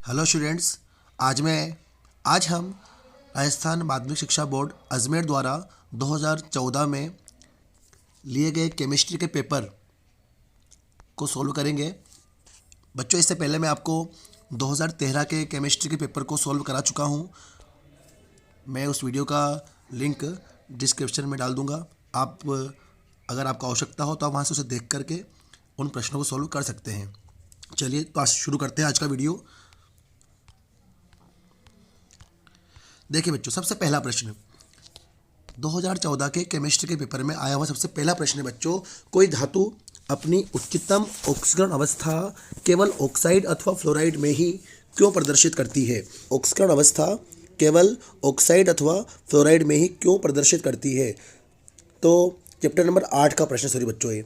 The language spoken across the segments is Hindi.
Hello students. आज हम राजस्थान माध्यमिक शिक्षा बोर्ड अजमेर द्वारा 2014 में लिए गए केमिस्ट्री के पेपर को सॉल्व करेंगे। बच्चों, इससे पहले मैं आपको 2013 के केमिस्ट्री के पेपर को सॉल्व करा चुका हूं। मैं उस वीडियो का लिंक डिस्क्रिप्शन में डाल दूंगा। अगर आपको आवश्यकता हो तो आप वहां से उसे देख करके उन प्रश्नों को सॉल्व कर सकते हैं। चलिए तो आज शुरू करते हैं आज का वीडियो। देखिए बच्चों, सबसे पहला प्रश्न 2014 के केमिस्ट्री के पेपर में आया हुआ सबसे पहला प्रश्न है बच्चों, कोई धातु अपनी उच्चतम ऑक्सीकरण अवस्था केवल ऑक्साइड अथवा फ्लोराइड में ही क्यों प्रदर्शित करती है? ऑक्सीकरण अवस्था केवल ऑक्साइड अथवा फ्लोराइड में ही क्यों प्रदर्शित करती है? तो चैप्टर नंबर 8 का प्रश्न सॉरी बच्चों ये।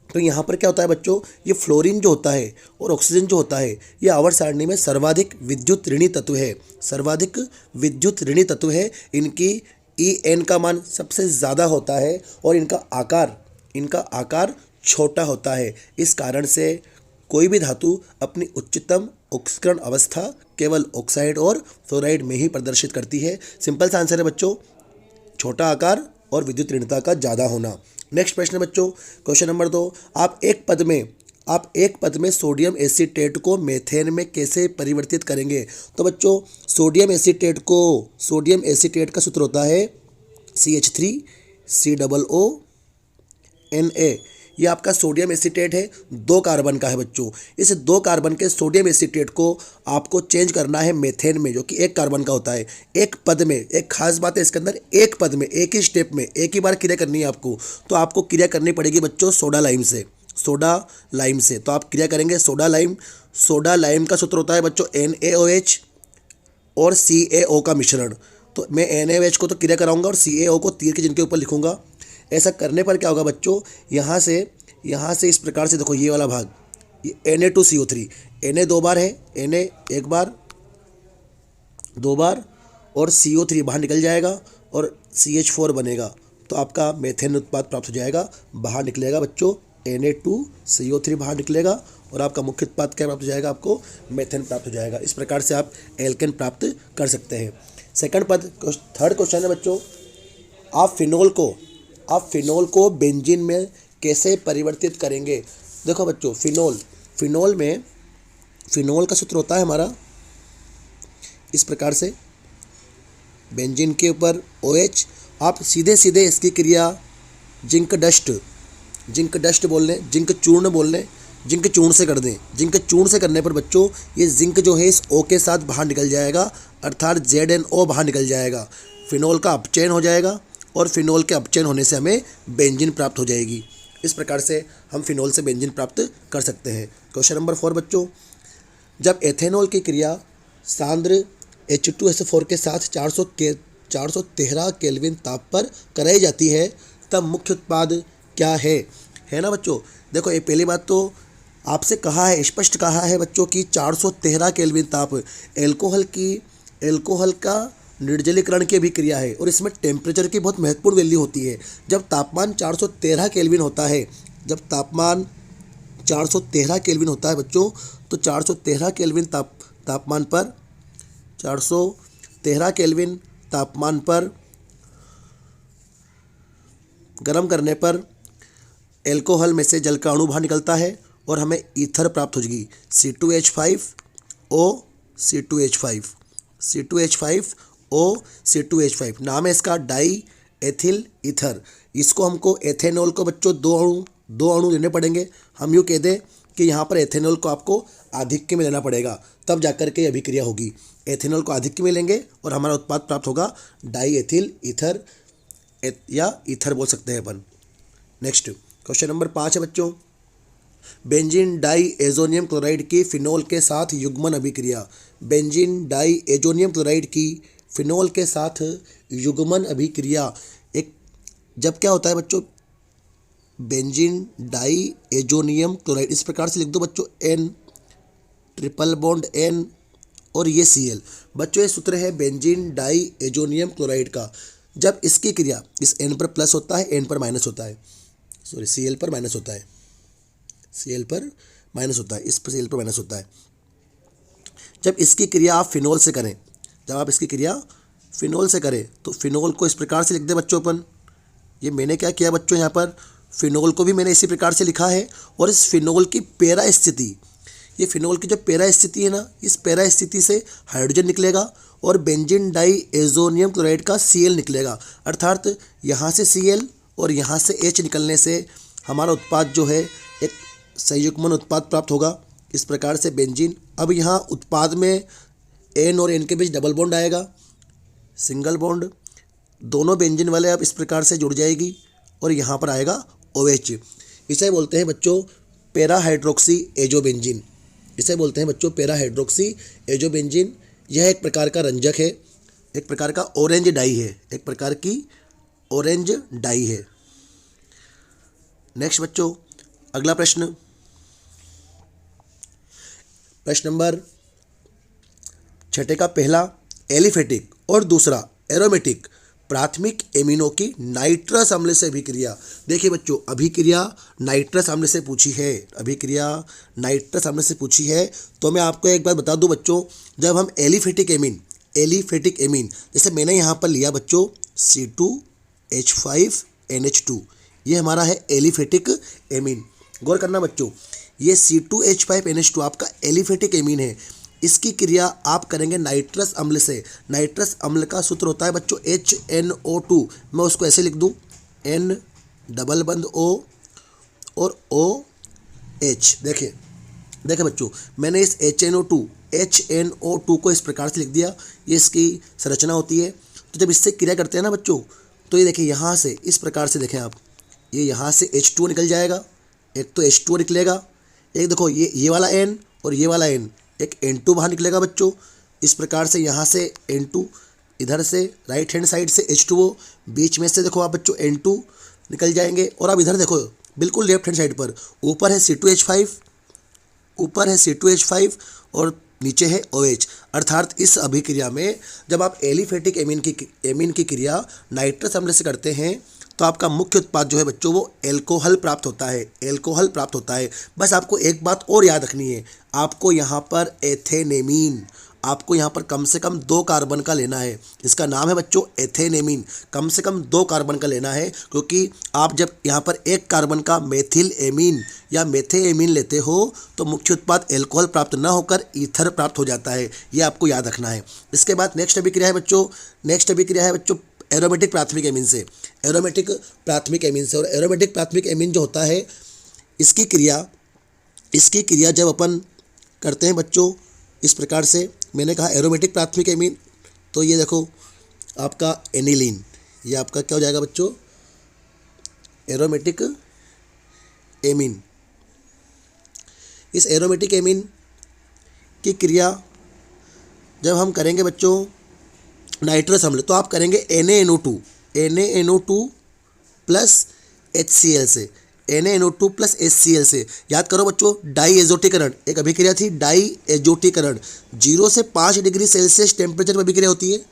तो यहाँ पर क्या होता है बच्चों, ये फ्लोरीन जो होता है और ऑक्सीजन जो होता है ये आवर्त सारणी में सर्वाधिक विद्युत ऋणी तत्व है। सर्वाधिक विद्युत ऋणी तत्व है। इनकी En का मान सबसे ज़्यादा होता है और इनका आकार छोटा होता है। इस कारण से कोई भी धातु अपनी उच्चतम ऑक्सीकरण अवस्था केवल ऑक्साइड और फ्लोराइड में ही प्रदर्शित करती है। सिंपल सा आंसर है बच्चों, छोटा आकार और विद्युत ऋणता का ज़्यादा होना। नेक्स्ट प्रश्न बच्चों, क्वेश्चन नंबर 2, आप एक पद में सोडियम एसीटेट को मेथेन में कैसे परिवर्तित करेंगे? तो बच्चों, सोडियम एसीटेट का सूत्र होता है CH3COO Na। ये आपका सोडियम एसीटेट है, 2 कार्बन का है बच्चों। इस 2 कार्बन के सोडियम एसीटेट को आपको चेंज करना है मेथेन में, जो कि 1 कार्बन का होता है। एक पद में, एक खास बात है इसके अंदर, एक पद में एक ही स्टेप में एक ही बार क्रिया करनी है आपको। तो आपको क्रिया करनी पड़ेगी बच्चों सोडा लाइम से। तो आप क्रिया करेंगे सोडा लाइम का सूत्र होता है बच्चों NaOH और CaO का मिश्रण। तो मैं NaOH को तो क्रिया कराऊंगा और CaO को तीर के जिनके ऊपर लिखूंगा। ऐसा करने पर क्या होगा बच्चों, यहाँ से इस प्रकार से देखो, ये वाला भाग ये Na2CO3, Na 2 बार है, Na 1 बार 2 बार और CO3 बाहर निकल जाएगा और CH4 बनेगा। तो आपका मेथेन उत्पाद प्राप्त हो जाएगा, बाहर निकलेगा बच्चों Na2CO3 बाहर निकलेगा और आपका मुख्य उत्पाद क्या प्राप्त हो जाएगा? आपको मेथेन प्राप्त हो जाएगा। इस प्रकार से आप एल्केन प्राप्त कर सकते हैं। थर्ड क्वेश्चन है बच्चों, आप फिनोल को बेंजीन में कैसे परिवर्तित करेंगे? देखो बच्चों, फिनोल का सूत्र होता है हमारा इस प्रकार से, बेंजीन के ऊपर OH। आप सीधे इसकी क्रिया जिंक चूर्ण से कर दें। जिंक चूर्ण से करने पर बच्चों ये जिंक जो है इस O के साथ बाहर निकल जाएगा, अर्थात ZnO बाहर निकल जाएगा। फिनोल का अपचयन हो जाएगा और फिनोल के अपचयन होने से हमें बेंजीन प्राप्त हो जाएगी। इस प्रकार से हम फिनोल से बेंजीन प्राप्त कर सकते हैं। क्वेश्चन नंबर 4 बच्चों, जब एथेनॉल की क्रिया सांद्र H2SO4 के साथ 413 केल्विन ताप पर कराई जाती है तब मुख्य उत्पाद क्या है ना बच्चों? देखो, ये पहली बात तो आपसे स्पष्ट कहा है बच्चों कि 413 केल्विन ताप एल्कोहल का निर्जलीकरण की भी क्रिया है और इसमें टेम्परेचर की बहुत महत्वपूर्ण वैल्यू होती है। जब तापमान 413 केल्विन होता है बच्चों, तो 413 केल्विन तापमान पर गर्म करने पर एल्कोहल में से जल का अणु बाहर निकलता है और हमें ईथर प्राप्त हो जाएगी C2H5O। नाम है इसका डाई एथिल ईथर। इसको हमको एथेनॉल को बच्चों दो अणु लेने पड़ेंगे। हम यूँ कह दें कि यहाँ पर एथेनॉल को आपको आधिक्य में लेना पड़ेगा, तब जाकर के अभिक्रिया होगी। एथेनॉल को आधिक्य में लेंगे और हमारा उत्पाद प्राप्त होगा डाई एथिल ईथर या ईथर बोल सकते हैं अपन। नेक्स्ट क्वेश्चन नंबर 5 है बच्चों, बेंजीन डाई एजोनियम क्लोराइड की फिनोल के साथ युग्मन अभिक्रिया। बेंजीन डाई एजोनियम क्लोराइड की फिनोल के साथ युग्मन अभिक्रिया जब क्या होता है बच्चों, बेंजीन डाई एजोनियम क्लोराइड इस प्रकार से लिख दो बच्चों, N ट्रिपल बॉन्ड N और ये Cl। बच्चों ये सूत्र है बेंजीन डाई एजोनियम क्लोराइड का। जब इसकी क्रिया इस N पर प्लस होता है, N पर माइनस होता है, सॉरी Cl पर माइनस होता है, इस पर Cl पर माइनस होता है। जब इसकी क्रिया आप फिनोल से करें, जब आप इसकी क्रिया फिनोल से करें तो फिनोल को इस प्रकार से लिख दे बच्चों अपन। ये मैंने क्या किया बच्चों, यहाँ पर फिनोल को भी मैंने इसी प्रकार से लिखा है। और इस फिनोल की पैरा स्थिति, ये फिनोल की जो पैरा स्थिति है ना, इस पैरा स्थिति से हाइड्रोजन निकलेगा और बेंजीन डाई एजोनियम क्लोराइड का Cl निकलेगा। अर्थात यहाँ से Cl और यहाँ से H निकलने से हमारा उत्पाद जो है एक संयुग्मन उत्पाद प्राप्त होगा, इस प्रकार से बेंजीन। अब यहाँ उत्पाद में N और N के बीच डबल बॉन्ड आएगा, सिंगल बॉन्ड, दोनों बेंजीन वाले अब इस प्रकार से जुड़ जाएगी और यहाँ पर आएगा OH। इसे बोलते हैं बच्चों पैरा हाइड्रोक्सी एजोबेंजीन, इसे बोलते हैं बच्चों पैरा हाइड्रोक्सी एजोबेंजीन। यह एक प्रकार का रंजक है, एक प्रकार का ऑरेंज डाई है, एक प्रकार की ऑरेंज डाई है। नेक्स्ट बच्चों अगला प्रश्न, प्रश्न नंबर 6 का पहला एलिफेटिक और दूसरा एरोमेटिक प्राथमिक एमिनो की नाइट्रस अम्ल से अभिक्रिया। देखिए बच्चों अभिक्रिया नाइट्रस अम्ल से पूछी है, अभिक्रिया नाइट्रस अम्ल से पूछी है। तो मैं आपको एक बात बता दूं बच्चों, जब हम एलिफेटिक एमीन जैसे मैंने यहाँ पर लिया बच्चों C2H5NH2, ये हमारा है एलिफेटिक एमीन। गौर करना बच्चों, ये C2H5NH2 आपका एलिफेटिक एमीन है। इसकी क्रिया आप करेंगे नाइट्रस अम्ल से। नाइट्रस अम्ल का सूत्र होता है बच्चों HNO2, मैं उसको ऐसे लिख दूं N डबल बंद O और OH। देखिए बच्चों मैंने इस HNO2 को इस प्रकार से लिख दिया, ये इसकी संरचना होती है। तो जब इससे क्रिया करते हैं ना बच्चों, तो ये देखिए यहाँ से इस प्रकार से देखें आप, ये यहाँ से H2 निकल जाएगा, एक तो H2 निकलेगा, एक देखो ये वाला N और ये वाला N, एक N2 बाहर निकलेगा बच्चों। इस प्रकार से यहाँ से N2, इधर से राइट हैंड साइड से H2O, बीच में से देखो आप बच्चों N2 निकल जाएंगे। और अब इधर देखो बिल्कुल लेफ्ट हैंड साइड पर ऊपर है C2H5 और नीचे है OH। अर्थात इस अभिक्रिया में जब आप एलिफेटिक एमीन की क्रिया नाइट्रस अम्ल से करते हैं तो आपका मुख्य उत्पाद जो है बच्चों वो एल्कोहल प्राप्त होता है, एल्कोहल प्राप्त होता है। बस आपको एक बात और याद रखनी है, आपको यहाँ पर एथेनेमीन, आपको यहाँ पर कम से कम 2 कार्बन का लेना है। इसका नाम है बच्चों एथेनेमीन, कम से कम 2 कार्बन का लेना है, क्योंकि आप जब यहाँ पर 1 कार्बन का मेथिल एमीन या मेथेएमीन लेते हो तो मुख्य उत्पाद एल्कोहल प्राप्त न होकर ईथर प्राप्त हो जाता है, ये आपको याद रखना है। इसके बाद नेक्स्ट अभिक्रिया है बच्चों एरोमेटिक प्राथमिक एमीन से। एरोमेटिक प्राथमिक एमीन जो होता है, इसकी क्रिया जब अपन करते हैं बच्चों इस प्रकार से, मैंने कहा एरोमेटिक प्राथमिक एमीन, तो ये देखो आपका एनिलीन, ये आपका क्या हो जाएगा बच्चों एरोमेटिक एमीन। इस एरोमेटिक एमीन की क्रिया जब हम करेंगे बच्चों नाइट्रस अम्ल, तो आप करेंगे NaNO2 प्लस HCl से, NaNO2 प्लस HCl से। याद करो बच्चों डाई एजोटीकरण, एक अभिक्रिया थी डाई एजोटीकरण, 0 से 5 डिग्री सेल्सियस टेम्परेचर पर अभिक्रिया होती है।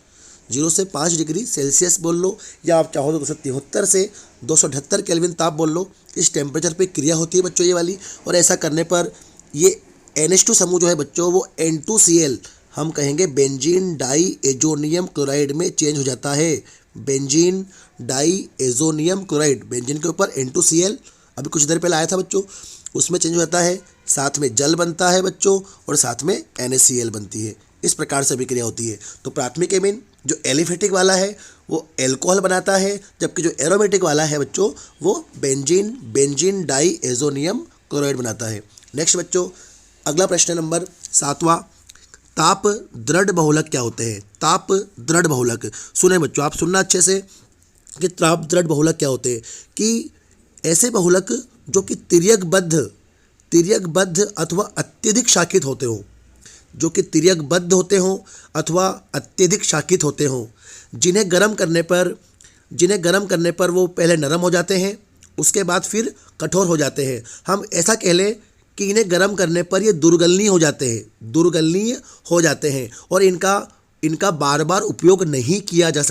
0 से 5 डिग्री सेल्सियस बोल लो, या आप चाहो तो 273 से 278 केल्विन ताप बोल लो, इस टेम्परेचर पे क्रिया होती है बच्चों ये वाली। और ऐसा करने पर ये NH2 समूह जो है बच्चों वो N2Cl हम कहेंगे बेंजीन डाई एजोनियम क्लोराइड में चेंज हो जाता है। Benzene diazonium chloride, benzene के ऊपर N2Cl अभी कुछ देर पहले आया था बच्चों, उसमें चेंज हो जाता है, साथ में जल बनता है बच्चों और साथ में NaCl बनती है। इस प्रकार से अभिक्रिया होती है। तो प्राथमिक एमीन जो एलिफेटिक वाला है वो एल्कोहल बनाता है, जबकि जो एरोमेटिक वाला है बच्चों वो बेंजीन डाई एजोनियम क्लोराइड बनाता है। नेक्स्ट बच्चों अगला प्रश्न नंबर 7वां, ताप दृढ़ बहुलक क्या होते हैं। ताप दृढ़ बहुलक सुने बच्चों, आप सुनना अच्छे से कि ताप दृढ़ बहुलक क्या होते हैं। कि ऐसे बहुलक जो कि तिर्यकबद्ध अथवा अत्यधिक शाखित होते हों, जो कि तिर्यकबद्ध होते हों अथवा अत्यधिक शाखित होते हों, जिन्हें गर्म करने पर वो पहले नरम हो जाते हैं, उसके बाद फिर कठोर हो जाते हैं। हम ऐसा कह लें कि इन्हें गर्म करने पर ये दुर्गलनीय हो जाते हैं और इनका बार बार उपयोग नहीं किया जा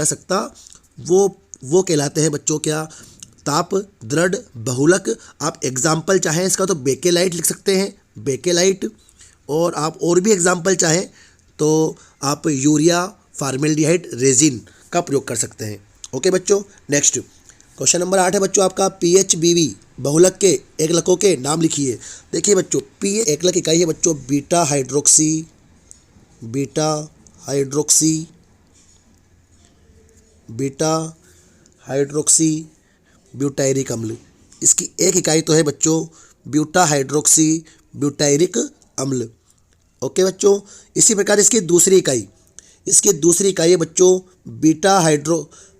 सकता, वो कहलाते हैं बच्चों क्या, ताप दृढ़ बहुलक। आप एग्जाम्पल चाहें इसका तो बेकेलाइट लिख सकते हैं, बेकेलाइट, और आप और भी एग्जाम्पल चाहें तो आप यूरिया, फार्मेल्डिहाइड, रेजिन का प्रयोग कर सकते हैं। ओके बच्चों, नेक्स्ट क्वेश्चन नंबर 8 है बच्चों आपका PHBV बहुलक के एकलकों के नाम लिखिए। देखिए बच्चों, पी एकलक इकाई है बच्चों बीटा हाइड्रोक्सी ब्यूटायरिक अम्ल। इसकी एक इकाई तो है बच्चों ब्यूटा हाइड्रोक्सी ब्यूटायरिक अम्ल। ओके बच्चों, इसी प्रकार इसकी दूसरी इकाई है बच्चों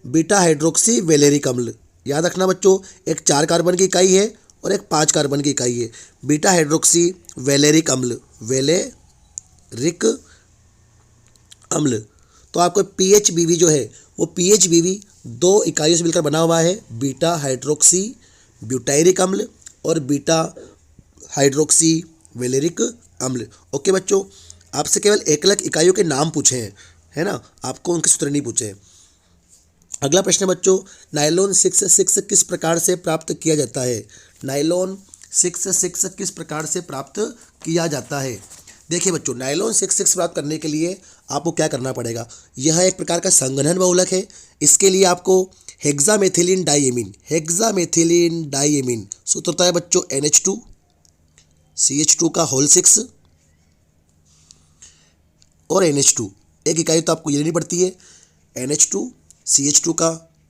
बीटा हाइड्रोक्सी वेलेरिक अम्ल। याद रखना बच्चों, एक 4 कार्बन की इकाई है और एक 5 कार्बन की इकाई है। बीटा हाइड्रोक्सी वेलेरिक अम्ल। तो आपको PHBV जो है वो PHBV 2 इकाइयों से मिलकर बना हुआ है, बीटा हाइड्रोक्सी ब्यूटायरिक अम्ल और बीटा हाइड्रोक्सी वेलेरिक अम्ल। ओके बच्चों, आपसे केवल एकलक इकाइयों के नाम पूछे हैं, है ना, आपको उनके सूत्र नहीं पूछे हैं। अगला प्रश्न बच्चों, नायलॉन 6 किस प्रकार से प्राप्त किया जाता है? नायलॉन 6 किस प्रकार से प्राप्त किया जाता है? देखिए बच्चों, नायलॉन 6 प्राप्त करने के लिए आपको क्या करना पड़ेगा? यह एक प्रकार का संघनन बहुलक है। इसके लिए आपको हेक्सामेथिलीन डाइएमीन सूत्र होता है बच्चों NH2 CH2 का होल 6 और NH2, एक इकाई तो आपको ये लेनी पड़ती है, NH2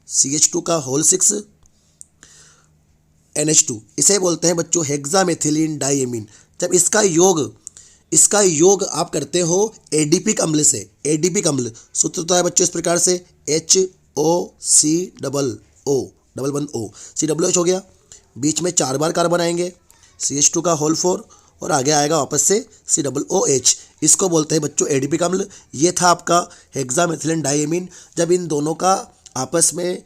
CH2 का होल 6 NH2, इसे बोलते हैं बच्चों हेक्सामेथिलीन डाइएमीन। जब इसका योग आप करते हो एडिपिक अम्ल से, एडिपिक अम्ल सूत्र होता है बच्चों इस प्रकार से COCOO हो गया, बीच में 4 बार कार्बन आएंगे, CH2 का होल 4 और आगे आएगा वापस से COOH। इसको बोलते हैं बच्चों एडिपिक अम्ल। ये था आपका हेक्सामेथिलीन डाइएमीन। जब इन दोनों का आपस में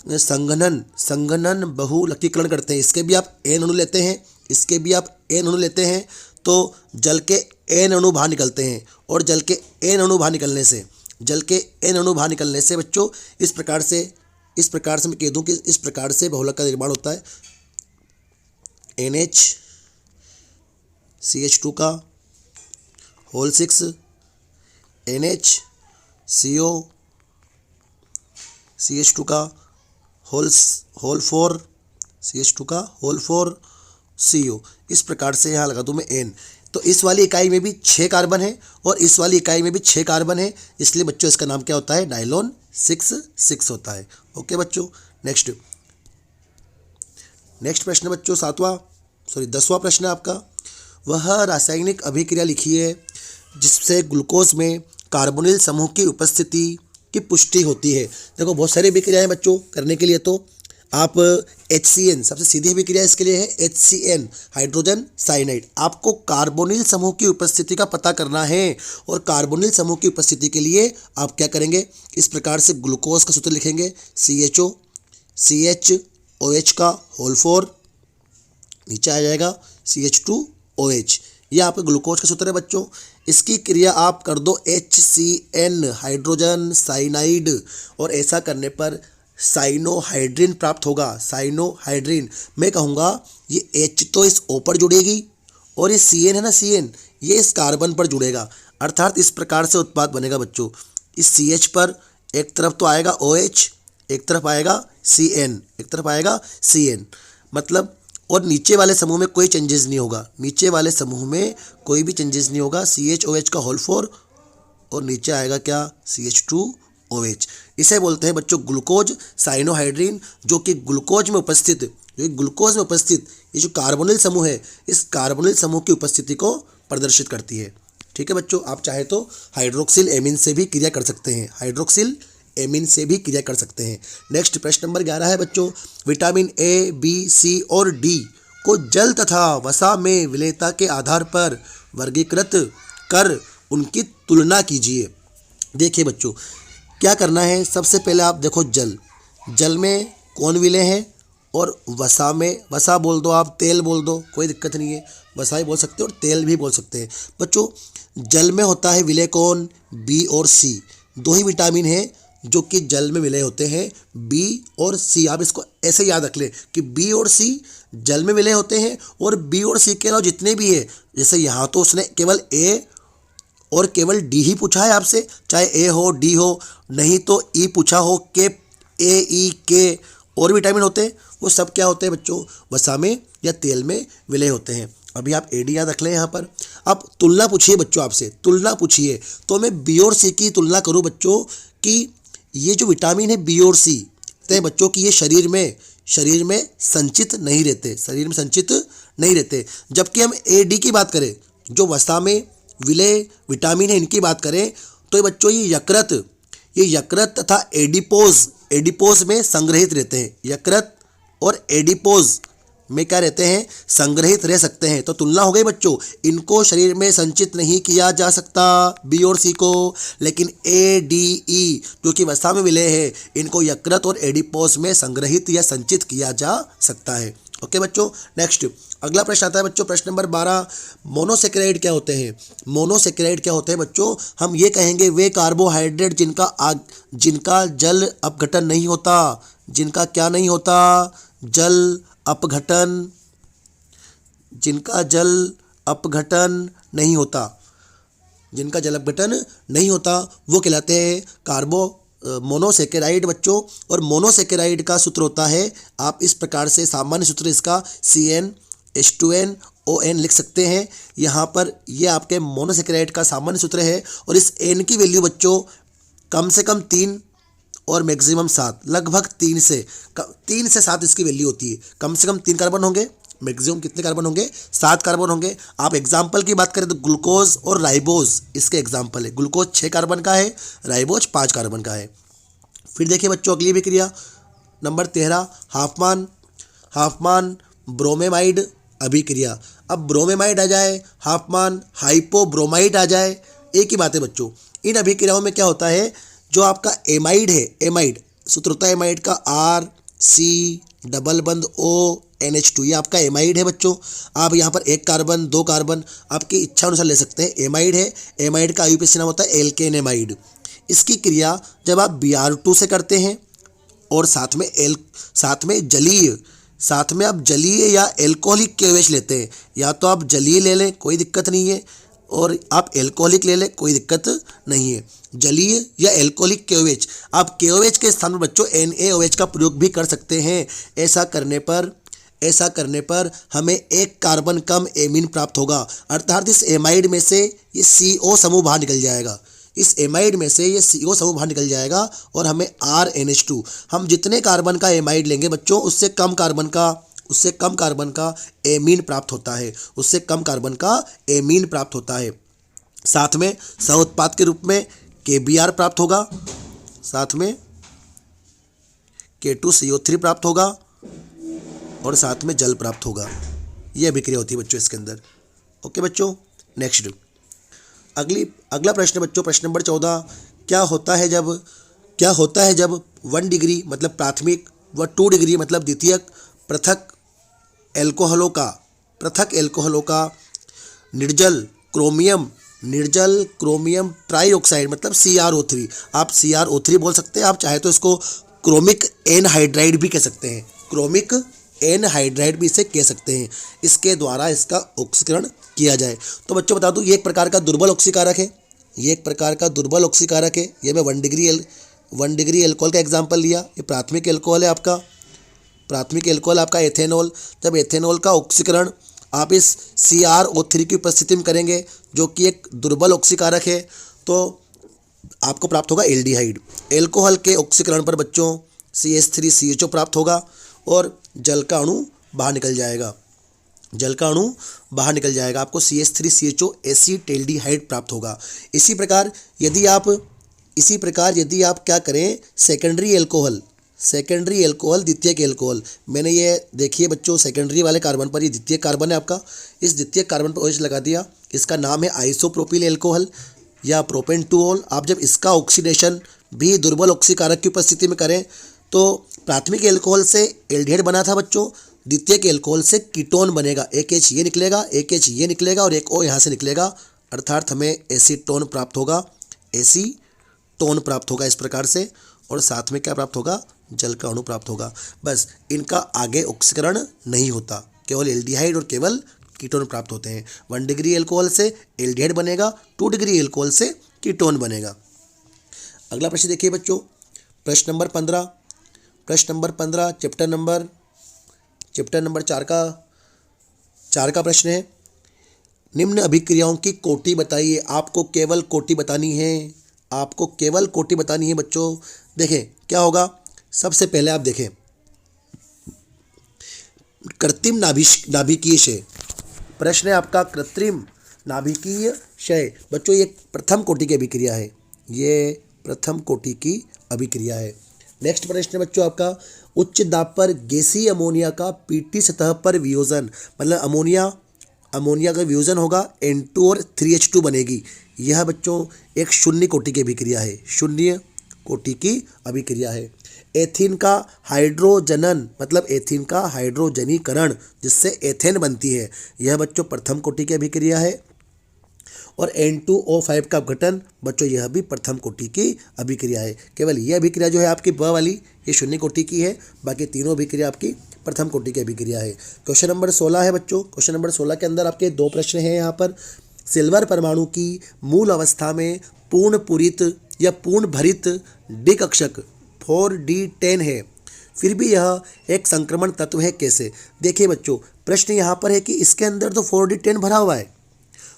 संघनन बहुलकीकरण करते हैं, इसके भी आप N अणु लेते हैं, तो जल के N अणु बाहर निकलते हैं और जल के N अणु बाहर निकलने से बच्चों इस प्रकार से मैं कह दूं कि इस प्रकार से बहुलक का निर्माण होता है। NH CH2 का होल 6 NH CO CH2 का होल 4 CH2 का होल 4 CO। इस प्रकार से यहाँ लगा दूँ मैं N। तो इस वाली इकाई में भी 6 कार्बन है और इस वाली इकाई में भी 6 कार्बन है, इसलिए बच्चों इसका नाम क्या होता है? नायलॉन 6 होता है। ओके बच्चों, नेक्स्ट प्रश्न बच्चों 10वां प्रश्न है आपका। वह रासायनिक अभिक्रिया लिखिए जिससे ग्लूकोज में कार्बोनिल समूह की उपस्थिति की पुष्टि होती है। देखो बहुत सारी अभिक्रियाएं बच्चों करने के लिए, तो आप HCN, सबसे सीधी अभिक्रिया इसके लिए है HCN हाइड्रोजन साइनाइड। आपको कार्बोनिल समूह की उपस्थिति का पता करना है और कार्बोनिल समूह की उपस्थिति के लिए आप क्या करेंगे? इस प्रकार से ग्लूकोज का सूत्र लिखेंगे CHOH का होल 4, नीचे आ जाएगा CH2OH। यह आपका ग्लूकोज का सूत्र है बच्चों। इसकी क्रिया आप कर दो HCN हाइड्रोजन साइनाइड और ऐसा करने पर साइनोहाइड्रिन प्राप्त होगा। साइनोहाइड्रिन, मैं कहूँगा ये H तो इस O पर जुड़ेगी और ये CN है ना, CN ये इस कार्बन पर जुड़ेगा, अर्थात इस प्रकार से उत्पाद बनेगा बच्चों। इस CH पर एक तरफ तो आएगा OH, एक तरफ आएगा CN, मतलब, और नीचे वाले समूह में कोई चेंजेस नहीं होगा, CHOH का होल 4 और नीचे आएगा क्या? CH2OH। इसे बोलते हैं बच्चों ग्लूकोज साइनोहाइड्रिन, जो कि ग्लूकोज में उपस्थित ये जो कार्बोनिल समूह है, इस कार्बोनिल समूह की उपस्थिति को प्रदर्शित करती है। ठीक है बच्चों, आप चाहे तो हाइड्रोक्सिल एमीन से भी क्रिया कर सकते हैं। नेक्स्ट प्रश्न नंबर 11 है बच्चों, विटामिन A, B, C और D को जल तथा वसा में विलेयता के आधार पर वर्गीकृत कर उनकी तुलना कीजिए। देखिए बच्चों, क्या करना है? सबसे पहले आप देखो जल में कौन विलेय है और वसा में, वसा बोल दो आप, तेल बोल दो, कोई दिक्कत नहीं है, वसा ही बोल सकते हो और तेल भी बोल सकते हैं। बच्चों जल में होता है विलेय कौन? B और C, 2 ही विटामिन है जो कि जल में विलय होते हैं, बी और सी। आप इसको ऐसे याद रख लें कि बी और सी जल में विलय होते हैं, और बी और सी के अलावा जितने भी है, जैसे यहाँ तो उसने केवल ए और केवल डी ही पूछा है आपसे, चाहे ए हो डी हो, नहीं तो ई पूछा हो के, ए ई के और विटामिन होते हैं, वो सब क्या होते हैं बच्चों, वसा में या तेल में विलय होते हैं। अभी आप एडी याद रख लें यहाँ पर। अब तुलना पूछिए बच्चों, आपसे तुलना पूछिए तो मैं बी और सी की तुलना करूँ बच्चों कि ये जो विटामिन है बी और सी तो बच्चों की ये शरीर में संचित नहीं रहते, शरीर में संचित नहीं रहते। जबकि हम ए डी की बात करें, जो वसा में विलय विटामिन है, इनकी बात करें तो ये बच्चों ये यकृत तथा एडिपोज में संग्रहित रहते हैं। यकृत और एडिपोज में क्या रहते हैं, संग्रहित रह सकते हैं। तो तुलना हो गई बच्चों, इनको शरीर में संचित नहीं किया जा सकता बी और सी को, लेकिन ए डी ई जो कि वसा में विलय है, इनको यकृत और एडिपोज में संग्रहित या संचित किया जा सकता है। ओके बच्चों, नेक्स्ट अगला प्रश्न आता है बच्चों, प्रश्न नंबर 12। मोनोसेकेराइड क्या होते हैं? मोनोसेकेराइड क्या होते हैं बच्चों? हम ये कहेंगे वे कार्बोहाइड्रेट जिनका जल अपघटन नहीं होता, जिनका क्या नहीं होता, जल अपघटन, जिनका जल अपघटन नहीं होता, जिनका जल अपघटन नहीं होता वो कहलाते हैं मोनोसेकेराइड बच्चों। और मोनोसेकेराइड का सूत्र होता है, आप इस प्रकार से सामान्य सूत्र इसका CnH2nOn लिख सकते हैं। यहाँ पर ये आपके मोनोसेकेराइड का सामान्य सूत्र है, और इस N की वैल्यू बच्चों कम से कम 3 और मैक्सिमम 7, लगभग 3 से 7 इसकी वैल्यू होती है। कम से कम 3 कार्बन होंगे, मैक्सिमम कितने कार्बन होंगे, 7 कार्बन होंगे। आप एग्जाम्पल की बात करें तो ग्लूकोज और राइबोज इसके एग्जाम्पल है। ग्लूकोज 6 कार्बन का है, राइबोज 5 कार्बन का है। फिर देखिए बच्चों अगली अभिक्रिया नंबर 13, हाफमान ब्रोमेमाइड अभिक्रिया। अब ब्रोमेमाइड आ जाए, हाफमान हाइपोब्रोमाइड आ जाए, एक ही बात है बच्चों। इन अभिक्रियाओं में क्या होता है, जो आपका एमाइड है, एमाइड सूत्र होता है एमाइड का RC+O NH2, ये आपका एमाइड है बच्चों। आप यहाँ पर 1 कार्बन 2 कार्बन आपकी इच्छा अनुसार ले सकते हैं। एमाइड है, एमाइड का आईयूपीएसी नाम होता है एल्केन एमाइड। इसकी क्रिया जब आप Br2 से करते हैं और साथ में आप जलीय या एल्कोहलिक KOH लेते हैं, या तो आप जलीय ले लें कोई दिक्कत नहीं है, और आप एल्कोहलिक ले लें कोई दिक्कत नहीं है। जलीय या एल्कोहलिक KOH, आप KOH के स्थान पर बच्चों NaOH का प्रयोग भी कर सकते हैं। ऐसा करने पर हमें 1 कार्बन कम एमीन प्राप्त होगा, अर्थात इस एमाइड में से ये CO समूह बाहर निकल जाएगा, इस एमाइड में से ये CO समूह बाहर निकल जाएगा, और हमें RNH2, हम जितने कार्बन का एमाइड लेंगे बच्चों उससे कम कार्बन का एमीन प्राप्त होता है, उससे कम कार्बन का एमीन प्राप्त होता है। साथ में सह उत्पाद के रूप में KBr प्राप्त होगा, साथ में K2CO3 प्राप्त होगा, और साथ में जल प्राप्त होगा। ये अभिक्रिया होती है बच्चों इसके अंदर। ओके बच्चों, नेक्स्ट अगला प्रश्न बच्चों, प्रश्न नंबर 14। क्या होता है जब 1 डिग्री मतलब प्राथमिक व 2 डिग्री मतलब द्वितीयक पृथक एल्कोहलों का निर्जल क्रोमियम ट्राईऑक्साइड मतलब CrO3, आप CrO3 बोल सकते हैं, आप चाहे तो इसको क्रोमिक एनहाइड्राइड भी कह सकते हैं, क्रोमिक एनहाइड्राइड भी इसे कह सकते हैं। इसके द्वारा इसका ऑक्सीकरण किया जाए। तो बच्चों बता दूं, ये एक प्रकार का दुर्बल ऑक्सीकारक है, ये मैं 1 डिग्री एल्कोहल का एग्जाम्पल लिया। ये प्राथमिक एल्कोहल है आपका, एथेनॉल। जब एथेनॉल का ऑक्सीकरण आप इस CrO3 की उपस्थिति में करेंगे, जो कि एक दुर्बल ऑक्सीकारक है, तो आपको प्राप्त होगा एल्डिहाइड। एल्कोहल के ऑक्सीकरण पर बच्चों CH3CHO प्राप्त होगा, और जल का अणु बाहर निकल जाएगा, आपको CH3CHO एसीटेल्डिहाइड प्राप्त होगा। इसी प्रकार यदि आप क्या करें, सेकेंडरी एल्कोहल द्वितीयक एल्कोहल, मैंने ये देखिए बच्चों सेकेंडरी वाले कार्बन पर ये द्वितीयक कार्बन है आपका, इस द्वितीयक कार्बन पर OH लगा दिया, इसका नाम है आइसोप्रोपिल एल्कोहल या प्रोपेन-2-ऑल। आप जब इसका ऑक्सीडेशन भी दुर्बल ऑक्सीकारक की उपस्थिति में करें, तो प्राथमिक एल्कोहल से एल्डिहाइड बना था बच्चों, द्वितीयक एल्कोहल से कीटोन बनेगा, एक H ये निकलेगा और एक O यहाँ से निकलेगा, अर्थात हमें एसीटोन प्राप्त होगा इस प्रकार से। और साथ में क्या प्राप्त होगा, जल का अणु प्राप्त होगा। बस इनका आगे ऑक्सीकरण नहीं होता, केवल एल्डिहाइड और केवल कीटोन प्राप्त होते हैं। 1 डिग्री एल्कोहल से एल्डिहाइड बनेगा, 2 डिग्री एल्कोहल से कीटोन बनेगा। अगला प्रश्न देखिए बच्चों, प्रश्न नंबर 15। प्रश्न नंबर 15 चैप्टर नंबर 4 का प्रश्न है। निम्न अभिक्रियाओं की कोटि बताइए। आपको केवल कोटि बतानी है, बच्चों। देखें क्या होगा, सबसे पहले आप देखें कृत्रिम नाभिकीय क्षय। प्रश्न है आपका कृत्रिम नाभिकीय क्षय। बच्चों ये प्रथम कोटि की अभिक्रिया है, नेक्स्ट प्रश्न है बच्चों आपका, उच्च दाब पर गैसीय अमोनिया का पीटी सतह पर वियोजन, मतलब अमोनिया का वियोजन होगा, N2 और 3H2 बनेगी। यह बच्चों एक शून्य कोटि की अभिक्रिया है। एथीन का हाइड्रोजनन, मतलब एथीन का हाइड्रोजनीकरण जिससे एथेन बनती है, यह बच्चों प्रथम कोटि की अभिक्रिया है। और N2O5 का अपघटन बच्चों यह भी प्रथम कोटि की अभिक्रिया है। केवल यह अभिक्रिया जो है आपकी ब वाली ये शून्य कोटि की है, बाकी तीनों अभिक्रिया आपकी प्रथम कोटि की अभिक्रिया है। क्वेश्चन नंबर 16 है बच्चों। क्वेश्चन नंबर 16 के अंदर आपके 2 प्रश्न हैं यहाँ पर। सिल्वर परमाणु की मूल अवस्था में पूर्ण पूरित या पूर्ण भरित डी कक्षक 4D10 है, फिर भी यह एक संक्रमण तत्व है, कैसे? देखिए बच्चों प्रश्न यहाँ पर है कि इसके अंदर तो 4D10 भरा हुआ है,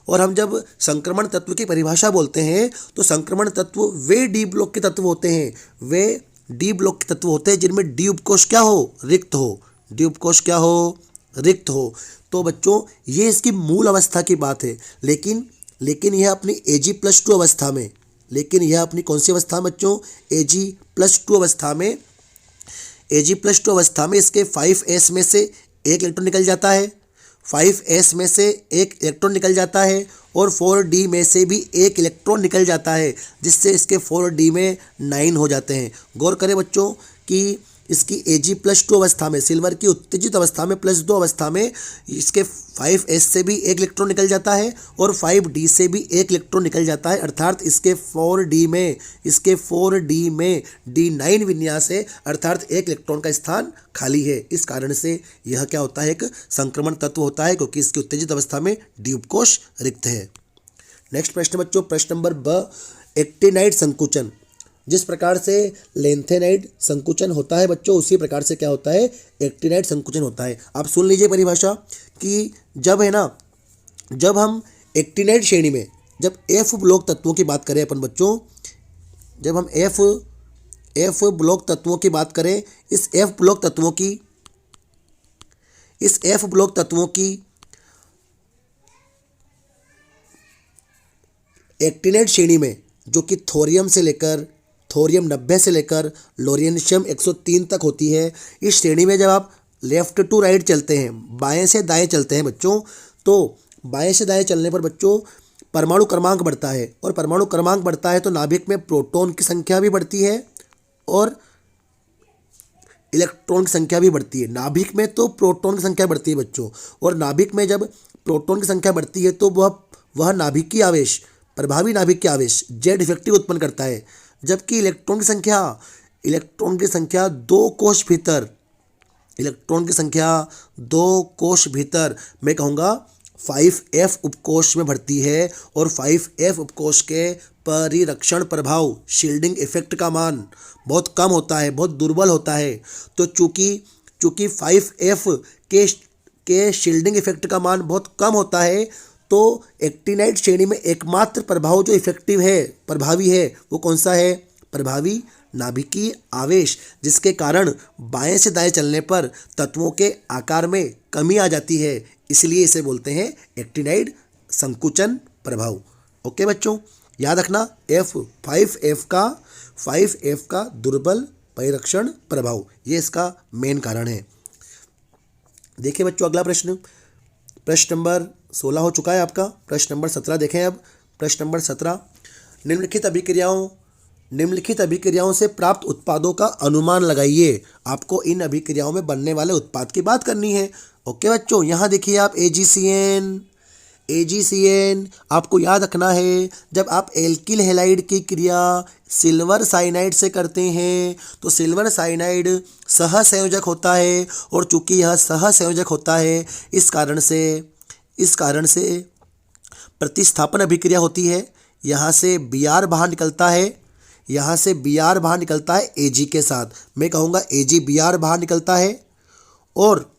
और हम जब संक्रमण तत्व की परिभाषा बोलते हैं तो संक्रमण तत्व वे डी ब्लॉक के तत्व होते हैं, जिनमें डी उपकोष क्या हो, रिक्त हो। तो बच्चों ये इसकी मूल अवस्था की बात है, लेकिन यह अपनी Ag+2 अवस्था में, कौन सी अवस्था में बच्चों, Ag+2 अवस्था में इसके 5s में से एक इलेक्ट्रॉन निकल जाता है, 5s में से एक इलेक्ट्रॉन निकल जाता है, और 4d में से भी एक इलेक्ट्रॉन निकल जाता है, जिससे इसके 4d में 9 हो जाते हैं। गौर करें बच्चों कि इसकी Ag+2 अवस्था में, सिल्वर की उत्तेजित अवस्था में +2 अवस्था में इसके 5s से भी एक इलेक्ट्रॉन निकल जाता है और 5d से भी एक इलेक्ट्रॉन निकल जाता है, अर्थात इसके 4d में D9 विन्यास है, अर्थात एक इलेक्ट्रॉन का स्थान खाली है। इस कारण से यह क्या होता है, एक संक्रमण तत्व होता है, क्योंकि इसकी उत्तेजित अवस्था में डी उपकोष रिक्त है। नेक्स्ट प्रश्न बच्चों, प्रश्न नंबर ब, एक्टिनाइड संकुचन। जिस प्रकार से लेंथेनाइड संकुचन होता है बच्चों, उसी प्रकार से क्या होता है, एक्टिनाइड संकुचन होता है। आप सुन लीजिए परिभाषा कि जब हम एक्टिनाइड श्रेणी में जब F ब्लॉक तत्वों की बात करें अपन बच्चों, जब हम F ब्लॉक तत्वों की बात करें, इस F ब्लॉक तत्वों की एक्टिनाइड श्रेणी में, जो कि थोरियम 90 से लेकर लोरेंशियम 103 तक होती है, इस श्रेणी में जब आप लेफ्ट टू राइट चलते हैं, बाएं से दाएं चलते हैं बच्चों, तो बाएं से दाएं चलने पर बच्चों परमाणु क्रमांक बढ़ता है, और परमाणु क्रमांक बढ़ता है तो नाभिक में प्रोटॉन की संख्या भी बढ़ती है और इलेक्ट्रॉन की संख्या भी बढ़ती है। नाभिक में तो प्रोटॉन की संख्या बढ़ती है बच्चों, और नाभिक में जब प्रोटॉन की संख्या बढ़ती है तो वह नाभिकीय आवेश, प्रभावी नाभिकीय आवेश Z इफेक्टिव उत्पन्न करता है, जबकि इलेक्ट्रॉन की संख्या 2 कोश भीतर मैं कहूँगा 5F उपकोष में बढ़ती है, और 5F उपकोष के परिरक्षण प्रभाव, शील्डिंग इफेक्ट का मान बहुत कम होता है, बहुत दुर्बल होता है। तो चूंकि 5F के शील्डिंग इफेक्ट का मान बहुत कम होता है, तो एक्टिनाइड श्रेणी में एकमात्र प्रभाव जो इफेक्टिव है, प्रभावी है, वो कौन सा है, प्रभावी नाभिकीय आवेश, जिसके कारण बाएं से दाएं चलने पर तत्वों के आकार में कमी आ जाती है, इसलिए इसे बोलते हैं एक्टिनाइड संकुचन प्रभाव। ओके बच्चों, याद रखना 5F का दुर्बल परिरक्षण प्रभाव, ये इसका मेन कारण है। देखिए बच्चों अगला प्रश्न नंबर 16 हो चुका है आपका। प्रश्न नंबर 17 देखें अब। प्रश्न नंबर 17, निम्नलिखित अभिक्रियाओं से प्राप्त उत्पादों का अनुमान लगाइए। आपको इन अभिक्रियाओं में बनने वाले उत्पाद की बात करनी है। ओके बच्चों, यहाँ देखिए आप AgCN। आपको याद रखना है, जब आप एल्किल हैलाइड की क्रिया सिल्वर साइनाइड से करते हैं तो सिल्वर साइनाइड सहसंयोजक होता है, और चूंकि यह सहसंयोजक होता है इस कारण से प्रतिस्थापन अभिक्रिया होती है। यहाँ से Br बाहर निकलता है, यहाँ से Br बाहर निकलता है Ag के साथ, मैं कहूँगा AgBr बाहर निकलता है, और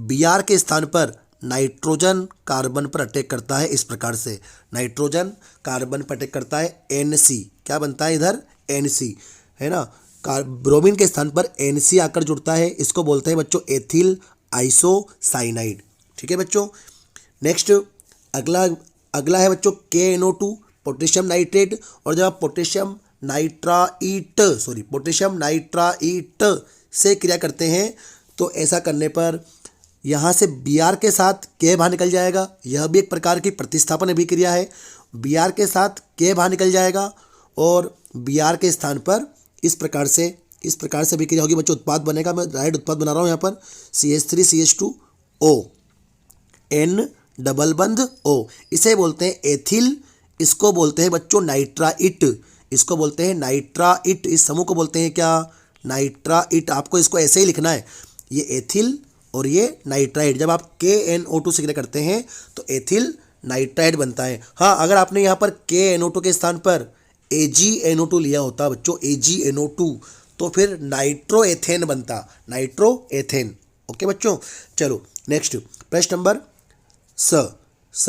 Br के स्थान पर नाइट्रोजन कार्बन पर अटैक करता है। इस प्रकार से नाइट्रोजन कार्बन पर अटैक करता है, NC क्या बनता है इधर, NC है ना। ब्रोमीन के स्थान पर NC आकर जुड़ता है, इसको बोलते हैं बच्चों एथिल आइसोसाइनाइड। ठीक है बच्चों। नेक्स्ट अगला है बच्चों KNO2 पोटेशियम नाइट्रेट। और जब आप पोटेशियम नाइट्राइट से क्रिया करते हैं तो ऐसा करने पर यहाँ से Br के साथ K बाहर निकल जाएगा, यह भी एक प्रकार की प्रतिस्थापन अभिक्रिया है। Br के साथ K बाहर निकल जाएगा और Br के स्थान पर इस प्रकार से अभिक्रिया होगी बच्चों, उत्पाद बनेगा। मैं राइट उत्पाद बना रहा हूँ यहाँ पर, CH3CH2O N डबल बंध O, इसे बोलते हैं एथिल, इसको बोलते हैं बच्चों नाइट्राइट, इसको बोलते हैं नाइट्राइट। इस समूह को बोलते हैं क्या, नाइट्राइट। आपको इसको ऐसे ही लिखना है, ये एथिल और ये नाइट्राइट। जब आप KNO2 से क्रिया करते हैं तो एथिल नाइट्राइट बनता है। हाँ, अगर आपने यहाँ पर KNO2 के स्थान पर AgNO2 लिया होता बच्चों, AgNO2, तो फिर नाइट्रोएथेन बनता, नाइट्रोएथेन। ओके बच्चों, चलो नेक्स्ट प्रश्न नंबर स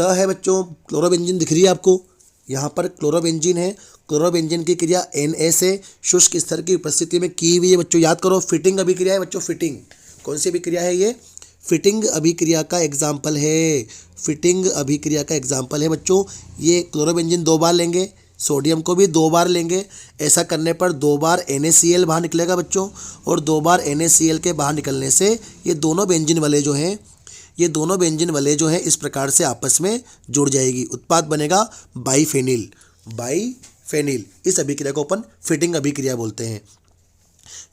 है बच्चों, क्लोरोबेंजीन दिख रही है आपको, यहाँ पर क्लोरोबेंजीन है। क्लोरोबेंजीन की क्रिया Na से शुष्क स्तर की उपस्थिति में की हुई है बच्चों। याद करो, फिटिंग अभिक्रिया है बच्चों, फिटिंग। कौन सी अभिक्रिया है ये, फिटिंग अभिक्रिया का एग्जाम्पल है, फिटिंग अभिक्रिया का एग्जाम्पल है बच्चों। ये क्लोरोबेंजीन 2 बार लेंगे, सोडियम को भी 2 बार लेंगे। ऐसा करने पर 2 बार NaCl बाहर निकलेगा बच्चों, और 2 बार NaCl के बाहर निकलने से ये दोनों बेंजीन वाले जो हैं इस प्रकार से आपस में जुड़ जाएगी, उत्पाद बनेगा बाईफेनिल। इस अभिक्रिया को अपन फिटिंग अभिक्रिया बोलते हैं।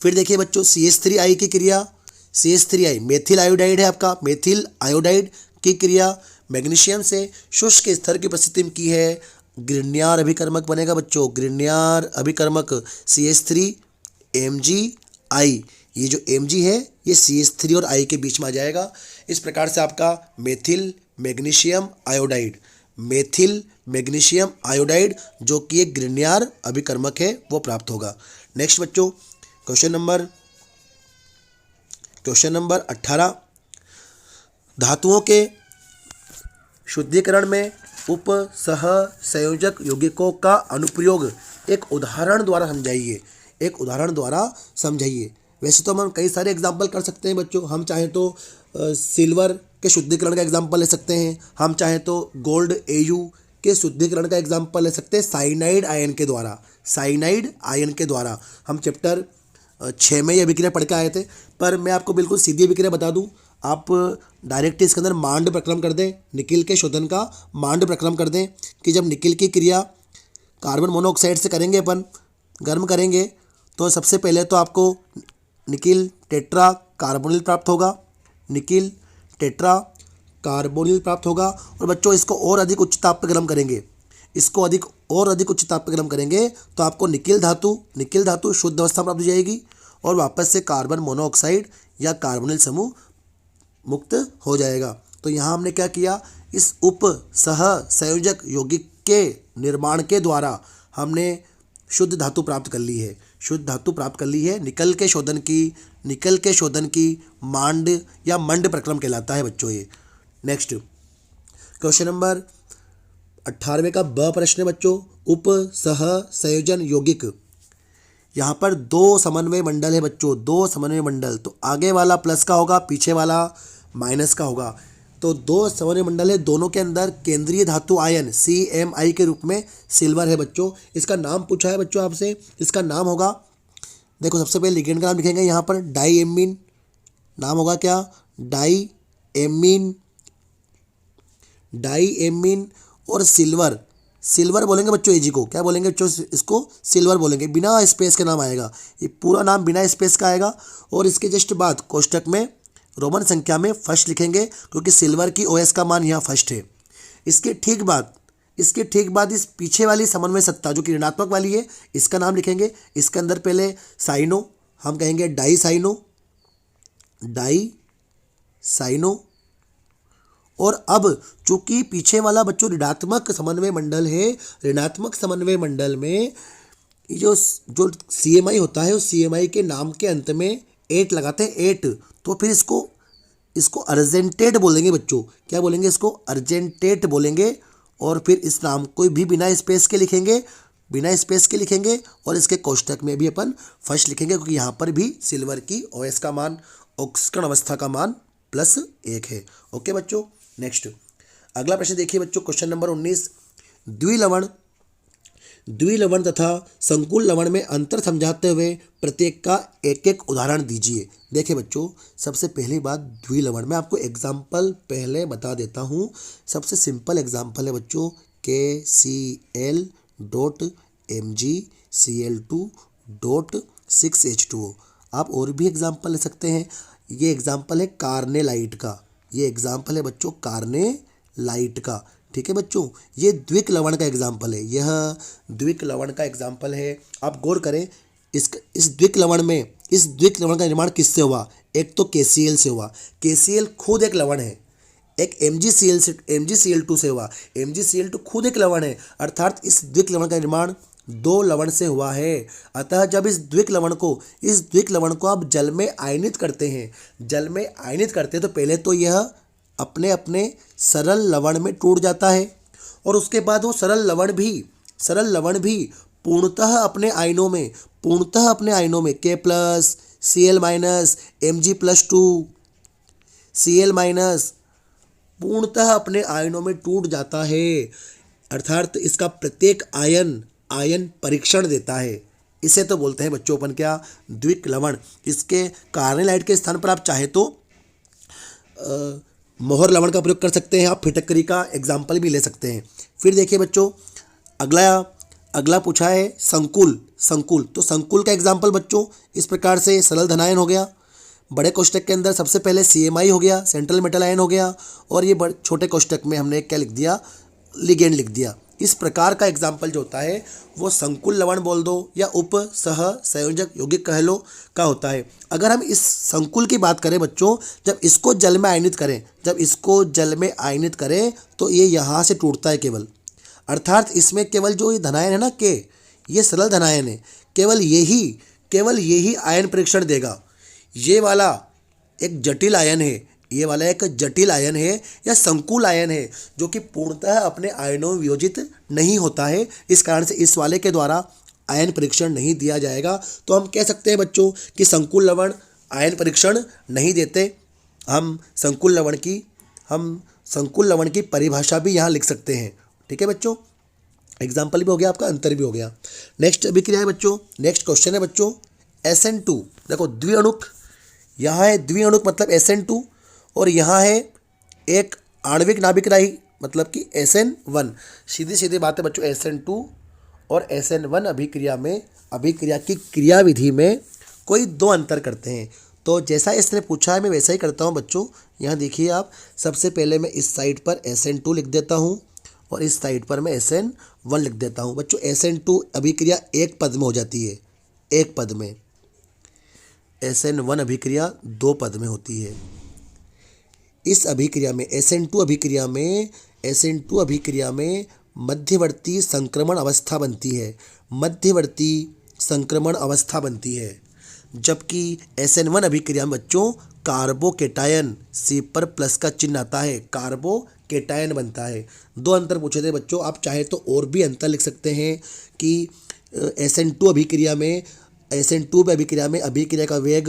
फिर देखिए बच्चों CH3I की क्रिया, CH3I मेथिल आयोडाइड है आपका, मेथिल आयोडाइड की क्रिया मैग्नीशियम से शुष्क स्तर की उपस्थिति में की है। ग्रिग्नियर अभिकर्मक बनेगा बच्चों, ग्रिग्नियर अभिकर्मक CH3Mgi। ये जो Mg है ये CH3 और I के बीच में आ जाएगा। इस प्रकार से आपका मेथिल मैग्नीशियम आयोडाइड जो कि एक ग्रिग्नियर अभिकर्मक है वो प्राप्त होगा। नेक्स्ट बच्चों क्वेश्चन नंबर 18, धातुओं के शुद्धिकरण में उप सह संयोजक यौगिकों का अनुप्रयोग एक उदाहरण द्वारा समझाइए। वैसे तो हम कई सारे एग्जाम्पल कर सकते हैं बच्चों, हम चाहें तो सिल्वर के शुद्धिकरण का एग्जाम्पल ले सकते हैं, हम चाहें तो गोल्ड Au के शुद्धिकरण का एग्जाम्पल ले सकते हैं साइनाइड आयन के द्वारा। हम चैप्टर 6 में ये अभिक्रिया पढ़ के आए थे, पर मैं आपको बिल्कुल सीधी अभिक्रिया बता दूं, आप डायरेक्ट इसके अंदर मांड प्रक्रम कर दें, निकिल के शोधन का मांड प्रक्रम कर दें कि जब निकिल की क्रिया कार्बन मोनोऑक्साइड से करेंगे, अपन गर्म करेंगे, तो सबसे पहले तो आपको निकिल टेट्रा कार्बोनिल प्राप्त होगा। और बच्चों इसको और अधिक उच्च ताप पर गर्म करेंगे, तो आपको निकिल धातु शुद्ध अवस्था प्राप्त हो जाएगी और वापस से कार्बन मोनोऑक्साइड या कार्बोनिल समूह मुक्त हो जाएगा। तो यहाँ हमने क्या किया, इस उप सह संयोजक यौगिक के निर्माण के द्वारा हमने शुद्ध धातु प्राप्त कर ली है। निकल के शोधन की मांड या मंड प्रक्रम कहलाता है बच्चों ये। नेक्स्ट क्वेश्चन नंबर 18वें का ब प्रश्न है बच्चों, उप सह संयोजन यौगिक। यहाँ पर 2 समन्वय मंडल है बच्चों, 2 समन्वय मंडल, तो आगे वाला प्लस का होगा, पीछे वाला माइनस का होगा। तो 2 समन्वय मंडल है, दोनों के अंदर केंद्रीय धातु आयन CMI के रूप में सिल्वर है बच्चों। इसका नाम पूछा है बच्चों आपसे, इसका नाम होगा, देखो सबसे पहले लिगेंड का नाम लिखेंगे यहाँ पर डाईएमीन, नाम होगा क्या, डाईएमीन और सिल्वर बोलेंगे बच्चों Ag को, क्या बोलेंगे बच्चों, इसको सिल्वर बोलेंगे, बिना स्पेस के नाम आएगा, ये पूरा नाम बिना स्पेस का आएगा। और इसके जस्ट बाद कोष्टक में रोमन संख्या में फर्स्ट लिखेंगे, क्योंकि सिल्वर की OS का मान यहाँ फर्स्ट है। इसके ठीक बाद इस पीछे वाली समन्वय सत्ता जो कि ऋणात्मक वाली है, इसका नाम लिखेंगे। इसके अंदर पहले साइनो, हम कहेंगे डाई साइनो। और अब चूंकि पीछे वाला बच्चों ऋणात्मक समन्वय मंडल है, ऋणात्मक समन्वय मंडल में जो CMI होता है, उस CMI के नाम के अंत में 8 लगाते हैं, 8। तो फिर इसको अर्जेंटेट बोलेंगे बच्चों। क्या बोलेंगे? इसको अर्जेंटेट बोलेंगे। और फिर इस नाम को भी बिना स्पेस के लिखेंगे और इसके कोष्टक में भी अपन फर्स्ट लिखेंगे, क्योंकि यहाँ पर भी सिल्वर की OS का मान, ऑक्सीकरण अवस्था का मान +1 है। ओके बच्चों, नेक्स्ट अगला प्रश्न देखिए बच्चों, क्वेश्चन नंबर 19। द्विलवण तथा संकुल लवण में अंतर समझाते हुए प्रत्येक का एक एक उदाहरण दीजिए। देखिए बच्चों, सबसे पहली बात द्विलवण, मैं आपको एग्जाम्पल पहले बता देता हूँ। सबसे सिंपल एग्जाम्पल है बच्चों KCl.MgCl2.6H2O। आप और भी एग्जाम्पल ले सकते हैं। ये एग्जाम्पल है कार्नेलाइट का, ये एग्जाम्पल है बच्चों कार्नेलाइट का। ठीक है बच्चों, ये द्विक लवण का एग्जाम्पल है, यह द्विक लवण का एग्जाम्पल है। आप गौर करें, इस द्विक लवण का निर्माण किससे हुआ? एक तो KCl से हुआ। KCl खुद एक लवण है। एक MgCl2 से हुआ। MgCl2 खुद एक लवण है, अर्थात इस द्विक लवण का निर्माण 2 लवण से हुआ है। अतः जब इस द्विक लवण को आप जल में आयनित करते हैं, तो पहले तो यह अपने अपने सरल लवण में टूट जाता है, और उसके बाद वो सरल लवण भी पूर्णतः अपने आयनों में K+, Cl-, Mg+2, Cl- पूर्णतः अपने आयनों में टूट जाता है। अर्थात इसका प्रत्येक आयन परीक्षण देता है। इसे तो बोलते हैं बच्चों अपन क्या? द्विक लवण। इसके कार्नेलाइट के स्थान पर आप चाहे तो मोहर लवण का प्रयोग कर सकते हैं, आप फिटकरी का एग्जाम्पल भी ले सकते हैं। फिर देखिए बच्चों, अगला पूछा है संकुल। तो संकुल का एग्जाम्पल बच्चों इस प्रकार से सरल धनायन हो गया। बड़े कोष्टक के अंदर सबसे पहले CMI हो गया, सेंट्रल मेटल आयन हो गया, और ये छोटे कोष्टक में हमने क्या लिख दिया? लिगेंड लिख दिया। इस प्रकार का एग्जाम्पल जो होता है वो संकुल लवण बोल दो या उप सह संयोजक यौगिक कह लो का होता है। अगर हम इस संकुल की बात करें बच्चों, जब इसको जल में आयनित करें तो ये यहाँ से टूटता है केवल। अर्थात इसमें केवल जो ये धनायन है ना K, ये सरल धनायन है, केवल यही आयन परीक्षण देगा। ये वाला एक जटिल आयन है, या संकुल आयन है, जो कि पूर्णतः अपने आयनों में वियोजित नहीं होता है। इस कारण से इस वाले के द्वारा आयन परीक्षण नहीं दिया जाएगा। तो हम कह सकते हैं बच्चों कि संकुल लवण आयन परीक्षण नहीं देते। हम संकुल लवण की परिभाषा भी यहाँ लिख सकते हैं। ठीक है बच्चों, एग्जाम्पल भी हो गया आपका, अंतर भी हो गया। नेक्स्ट अभिक्रिया है बच्चों, नेक्स्ट क्वेश्चन है बच्चों SN2। देखो द्विअणुक, यहाँ है द्विअणुक मतलब SN2, और यहाँ है एक आणविक नाभिक राही मतलब कि SN1। सीधी बात है बच्चों, SN2 और SN1 अभिक्रिया की क्रियाविधि में कोई 2 अंतर करते हैं। तो जैसा इसने पूछा है मैं वैसा ही करता हूँ बच्चों। यहाँ देखिए आप, सबसे पहले मैं इस साइड पर SN2 लिख देता हूँ और इस साइड पर मैं SN1 लिख देता हूँ। बच्चों SN2 अभिक्रिया एक पद में हो जाती है, एक पद में। SN1 अभिक्रिया 2 पद में होती है। इस अभिक्रिया में SN2 अभिक्रिया में मध्यवर्ती संक्रमण अवस्था बनती है, जबकि SN1 अभिक्रिया में बच्चों कार्बोकेटायन C पर प्लस का चिन्ह आता है, कार्बोकेटायन बनता है। 2 अंतर पूछे थे बच्चों, आप चाहे तो और भी अंतर लिख सकते हैं कि SN2 अभिक्रिया में अभिक्रिया का वेग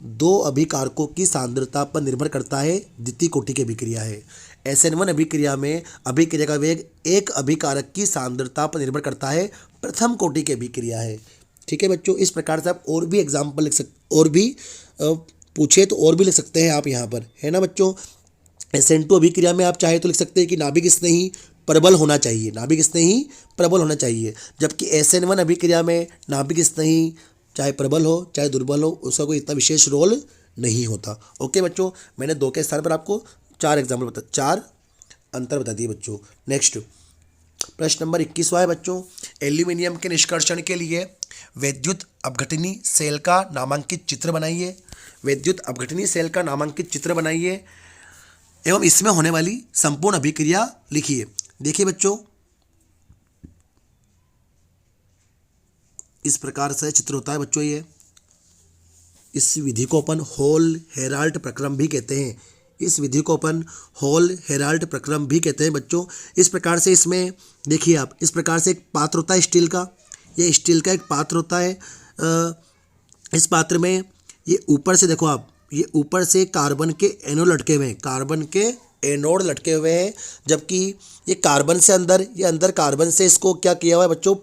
2 अभिकारकों की सांद्रता पर निर्भर करता है, द्वितीय कोटि की अभिक्रिया है। SN1 अभिक्रिया में अभिक्रिया का वेग 1 अभिकारक की सांद्रता पर निर्भर करता है, प्रथम कोटि की अभिक्रिया है। ठीक है बच्चों, इस प्रकार से आप और भी एग्जाम्पल लिख सकते, और भी पूछे तो और भी लिख सकते हैं आप यहाँ पर, है ना बच्चों। SN2 अभिक्रिया में आप चाहे तो लिख सकते हैं कि नाभिक स्नेही प्रबल होना चाहिए, जबकि SN1 अभिक्रिया में नाभिक स्नेही चाहे प्रबल हो चाहे दुर्बल हो, उसका कोई इतना विशेष रोल नहीं होता। ओके बच्चों, मैंने 2 के स्थान पर आपको 4 एग्जाम्पल बताया, अंतर बता दिए बच्चों। नेक्स्ट प्रश्न नंबर 21वां है बच्चों, एल्यूमिनियम के निष्कर्षण के लिए विद्युत अपघटनी सेल का नामांकित चित्र बनाइए। विद्युत अपघटनी सेल का नामांकित चित्र बनाइए एवं इसमें होने वाली संपूर्ण अभिक्रिया लिखिए। देखिए बच्चों, इस प्रकार से चित्र होता है बच्चों। ये इस विधि को अपन हॉल हेराल्ट प्रक्रम भी कहते हैं। इस विधि को अपन हॉल हेराल्ट प्रक्रम भी कहते हैं बच्चों। इस प्रकार से इसमें देखिए आप, इस प्रकार से एक पात्र होता है स्टील का। ये स्टील का एक पात्र होता है। इस पात्र में ये ऊपर से देखो आप, ये ऊपर से कार्बन के एनोड लटके हुए हैं, कार्बन के एनोड लटके हुए हैं, जबकि ये कार्बन से अंदर, ये अंदर कार्बन से इसको क्या किया हुआ है बच्चों,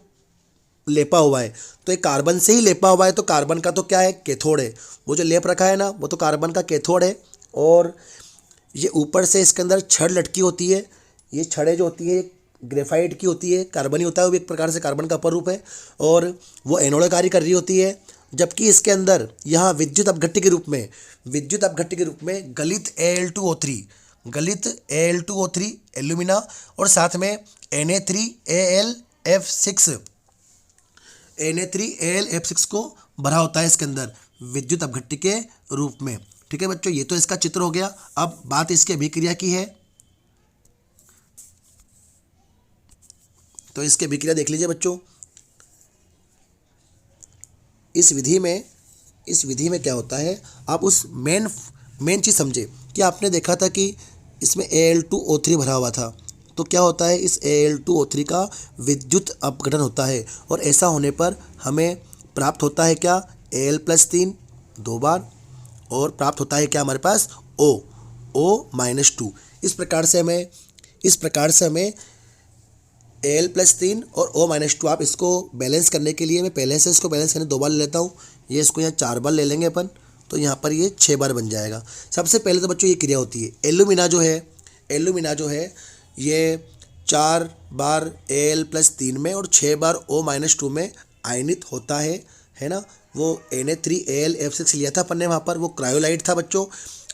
लेपा हुआ है। तो ये कार्बन से ही लेपा हुआ है, तो कार्बन का तो क्या है, कैथोड है। वो जो लेप रखा है ना, वो तो कार्बन का कैथोड है। और ये ऊपर से इसके अंदर छड़ लटकी होती है। ये छड़ें जो होती है ग्रेफाइट की होती है, कार्बन ही होता है, वो भी एक प्रकार से कार्बन का अपर रूप है, और वो एनोड कार्य कर रही होती है। जबकि इसके अंदर यहाँ विद्युत अपघट्य के रूप में, विद्युत अपघट्य के रूप में गलित Al2O3, गलित Al2O3 एल्यूमिना और साथ में Na3Al Na3Al को भरा होता है इसके अंदर विद्युत अपघट्य के रूप में। ठीक है बच्चों, ये तो इसका चित्र हो गया। अब बात इसकी अभिक्रिया की है, तो इसकी अभिक्रिया देख लीजिए बच्चों। इस विधि में क्या होता है, आप उस मेन चीज़ समझे कि आपने देखा था कि इसमें Al2O3 भरा हुआ था, तो क्या होता है, इस Al2O3 का विद्युत अपघटन होता है, और ऐसा होने पर हमें प्राप्त होता है क्या, Al+3 दो बार, और प्राप्त होता है क्या हमारे पास, O-2। इस प्रकार से हमें Al+3 और O-2, आप इसको बैलेंस करने के लिए, मैं पहले से इसको बैलेंस करने 2 बार ले लेता हूँ। ये इसको यहाँ 4 बार ले लेंगे अपन, तो यहाँ पर ये 6 बार बन जाएगा। सबसे पहले तो बच्चों ये क्रिया होती है, एल्यूमिना जो है ये 4 बार Al+3 में और 6 बार O-2 में आयनित होता है ना। वो Na3Al लिया था अपन ने वहाँ पर, वो क्रायोलाइट था बच्चों।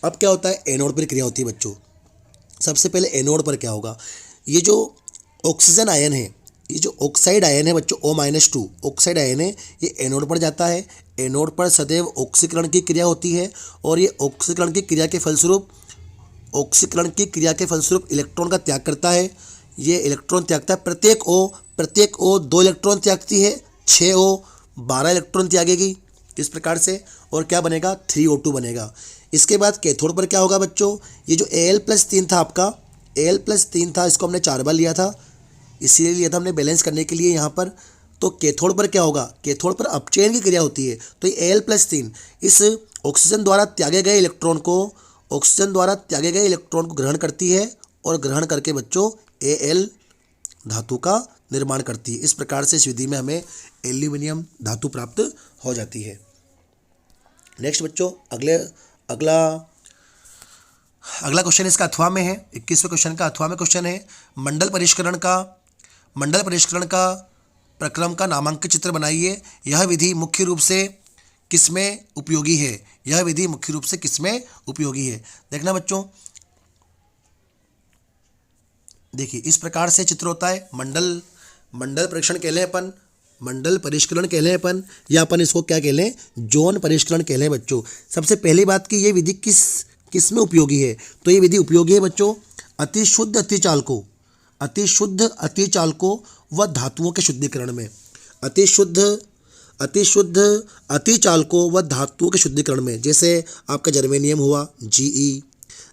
अब क्या होता है, एनोड पर क्रिया होती है बच्चों। सबसे पहले एनोड पर क्या होगा, ये जो ऑक्सीजन आयन है, ये जो ऑक्साइड आयन है बच्चों, O-2 ऑक्साइड आयन है, ये एनोड पर जाता है। एनोड पर सदैव ऑक्सीकरण की क्रिया होती है, और ये ऑक्सीकरण की क्रिया के फलस्वरूप इलेक्ट्रॉन का त्याग करता है। ये इलेक्ट्रॉन त्यागता है, प्रत्येक O 2 इलेक्ट्रॉन त्यागती है, 6 O 12 इलेक्ट्रॉन त्यागेगी इस प्रकार से, और क्या बनेगा, 3O2 बनेगा। इसके बाद कैथोड पर क्या होगा बच्चों, ये जो Al+3 था आपका, Al+3 था, इसको हमने 4 बार लिया था, इसीलिए लिया था हमने बैलेंस करने के लिए यहाँ पर। तो कैथोड पर क्या होगा, कैथोड पर अपचयन की क्रिया होती है। तो ये Al+3 इस ऑक्सीजन द्वारा त्यागे गए इलेक्ट्रॉन को ग्रहण करती है, और ग्रहण करके बच्चों Al धातु का निर्माण करती है। इस प्रकार से इस विधि में हमें एल्यूमिनियम धातु प्राप्त हो जाती है। नेक्स्ट बच्चों, अगला क्वेश्चन इसका अथवा में है। 21वें क्वेश्चन का अथवा में क्वेश्चन है, मंडल परिष्करण का प्रक्रम का नामांकित चित्र बनाइए। यह विधि मुख्य रूप से किसमें उपयोगी है। देखना बच्चों, देखिए इस प्रकार से चित्र होता है। मंडल परीक्षण कह लें अपन, मंडल परिष्करण कह लें अपन, या अपन इसको क्या कह लें, जोन परिष्करण कह लें बच्चों। सबसे पहली बात कि ये विधि किस में उपयोगी है, तो ये विधि उपयोगी है बच्चों अति शुद्ध अतिचालकों व धातुओं के शुद्धिकरण में। अति शुद्ध अतिचालकों व धातुओं के शुद्धिकरण में, जैसे आपका जर्मेनियम हुआ Ge,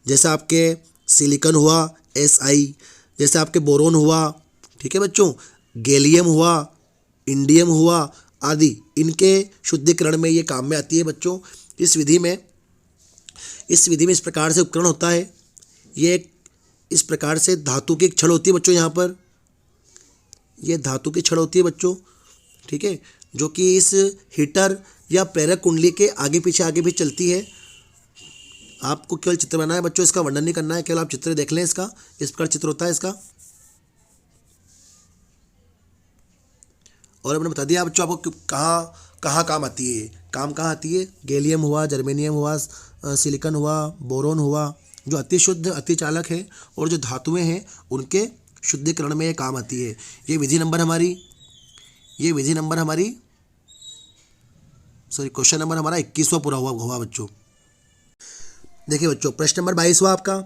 जैसे आपके सिलिकॉन हुआ Si, जैसे आपके बोरोन हुआ, ठीक है बच्चों, गैलियम हुआ, इंडियम हुआ आदि, इनके शुद्धिकरण में ये काम में आती है बच्चों। इस विधि में इस प्रकार से उपकरण होता है। ये इस प्रकार से धातु की एक छड़ होती है बच्चों, यहाँ पर ये धातु की छड़ होती है बच्चों, ठीक है, जो कि इस हीटर या प्रेरक कुंडली के आगे पीछे चलती है। आपको केवल चित्र बनाना है बच्चों, इसका वर्णन नहीं करना है, केवल आप चित्र देख लें इसका। इस प्रकार चित्र होता है इसका। और मैंने बता दिया बच्चों आपको कहाँ काम आती है, कहाँ आती है। गैलियम हुआ, जर्मेनियम हुआ, सिलिकॉन हुआ, बोरोन हुआ, जो अति शुद्ध अति चालक है और जो धातुएं हैं उनके शुद्धिकरण में ये काम आती है। ये विधि नंबर हमारी क्वेश्चन नंबर हमारा 21वां पूरा हुआ बच्चों। देखिए बच्चों, प्रश्न नंबर 22वां आपका,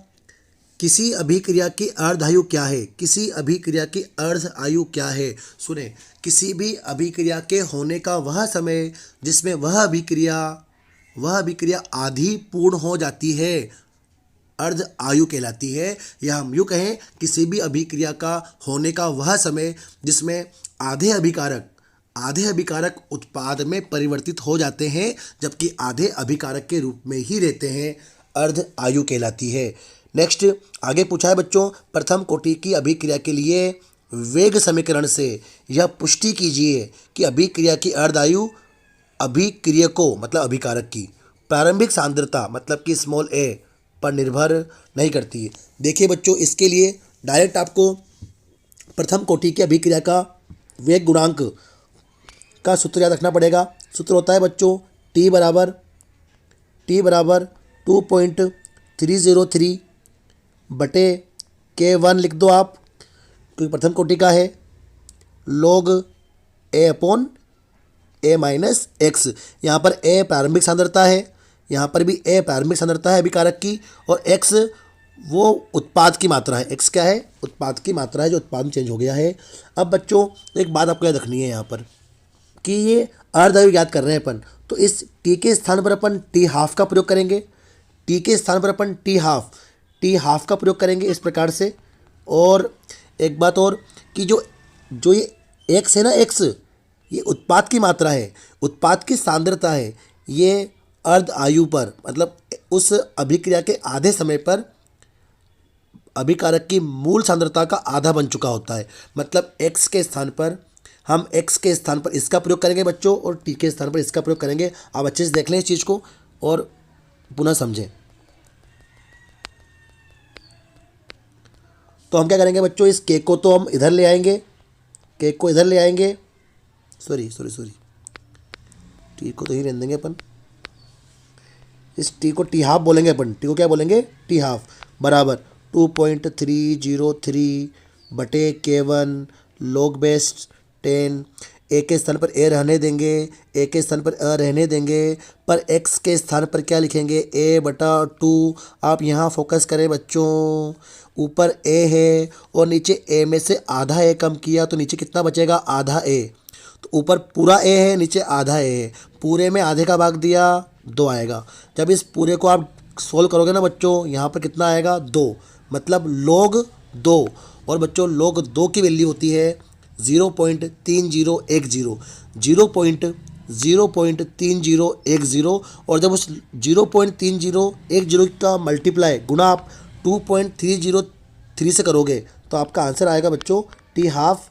किसी अभिक्रिया की अर्ध आयु क्या है? किसी अभिक्रिया की अर्ध आयु क्या है? सुने, किसी भी अभिक्रिया के होने का वह समय जिसमें वह अभिक्रिया आधी पूर्ण हो जाती है अर्ध आयु कहलाती है। या हम यूँ कहें, किसी भी अभिक्रिया का होने का वह समय जिसमें आधे अभिकारक उत्पाद में परिवर्तित हो जाते हैं जबकि आधे अभिकारक के रूप में ही रहते हैं, अर्ध आयु कहलाती है। नेक्स्ट आगे पूछा है बच्चों, प्रथम कोटि की अभिक्रिया के लिए वेग समीकरण से यह पुष्टि कीजिए कि अभिक्रिया की अर्ध आयु अभिक्रियकों मतलब अभिकारक की प्रारंभिक सांद्रता मतलब कि स्मॉल a पर निर्भर नहीं करती है। देखिए बच्चों, इसके लिए डायरेक्ट आपको प्रथम कोटि की अभिक्रिया का वेग गुणांक का सूत्र याद रखना पड़ेगा। सूत्र होता है बच्चों T बराबर 2.303 बटे K1 लिख दो आप, क्योंकि प्रथम कोटि का है, log a upon a minus x. यहाँ पर a प्रारंभिक सांद्रता है, यहाँ पर भी a प्रारंभिक सांद्रता है अभिकारक की, और x वो उत्पाद की मात्रा है। x क्या है? उत्पाद की मात्रा है जो उत्पाद में चेंज हो गया है। अब बच्चों एक बात आपको याद रखनी है यहाँ पर कि ये अर्ध आयु याद कर रहे हैं अपन, तो इस t के स्थान पर अपन t हाफ का प्रयोग करेंगे। t के स्थान पर अपन t हाफ का प्रयोग करेंगे इस प्रकार से। और एक बात और कि जो ये x है ना, x ये उत्पाद की मात्रा है, उत्पाद की सांद्रता है। ये अर्ध आयु पर मतलब उस अभिक्रिया के आधे समय पर अभिकारक की मूल सांद्रता का आधा बन चुका होता है। मतलब x के स्थान पर हम x के स्थान पर इसका प्रयोग करेंगे बच्चों और t के स्थान पर इसका प्रयोग करेंगे। आप अच्छे से देख लें इस चीज़ को और पुनः समझें। तो हम क्या करेंगे बच्चों, इस k को तो हम इधर ले आएंगे, k को इधर ले आएंगे, सॉरी t को तो ही रहने देंगे अपन, इस t को t हाफ बोलेंगे अपन, t को क्या बोलेंगे? t हाफ बराबर 2.303 बटे K1 log बेस 10। a के स्थान पर a रहने देंगे, a के स्थान पर a रहने देंगे, पर x के स्थान पर क्या लिखेंगे? a बटा 2। आप यहाँ फोकस करें बच्चों, ऊपर a है और नीचे a में से आधा a कम किया तो नीचे कितना बचेगा? आधा a। तो ऊपर पूरा a है, नीचे आधा a है, पूरे में आधे का भाग दिया 2 आएगा। जब इस पूरे को आप सोल्व करोगे ना बच्चों, यहाँ पर कितना आएगा? 2, मतलब log 2। और बच्चों log 2 की वैल्यू होती है 0.3010, 0.3010। और जब उस 0.3010 का मल्टीप्लाई गुणा आप 2.303 से करोगे तो आपका आंसर आएगा बच्चों t half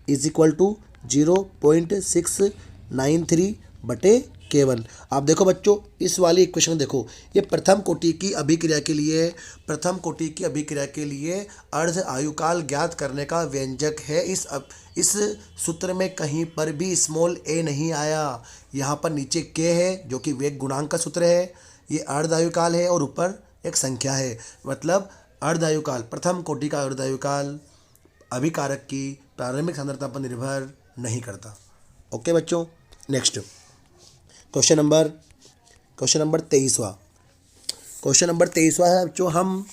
is equal to 0.693 बटे K1। आप देखो बच्चों, इस वाली इक्वेशन देखो, ये प्रथम कोटि की अभिक्रिया के लिए अर्ध आयुकाल ज्ञात करने का व्यंजक है। इस सूत्र में कहीं पर भी स्मॉल a नहीं आया। यहाँ पर नीचे k है जो कि वेग गुणांक का सूत्र है, ये अर्ध आयुकाल है और ऊपर एक संख्या है। मतलब अर्ध आयुकाल, प्रथम कोटि का अर्ध आयुकाल अभिकारक की प्रारंभिक सांद्रता पर निर्भर नहीं करता। ओके बच्चों, नेक्स्ट क्वेश्चन नंबर 23वां। क्वेश्चन नंबर 23वां है जो हम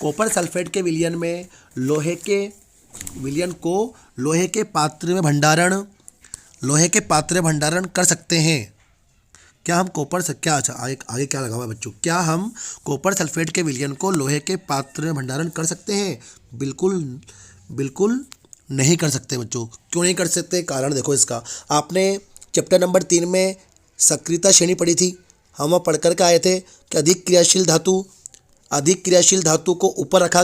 कॉपर सल्फेट के विलयन में लोहे के पात्र में भंडारण कर सकते हैं। क्या हम आगे क्या लगा हुआ है बच्चों? क्या हम कॉपर सल्फेट के विलयन को लोहे के पात्र में भंडारण कर सकते हैं? बिल्कुल नहीं कर सकते बच्चों। क्यों नहीं कर सकते? कारण देखो इसका। आपने चैप्टर नंबर 3 में सक्रियता श्रेणी पढ़ी थी। हम वहाँ पढ़ कर के आए थे कि अधिक क्रियाशील धातु को ऊपर रखा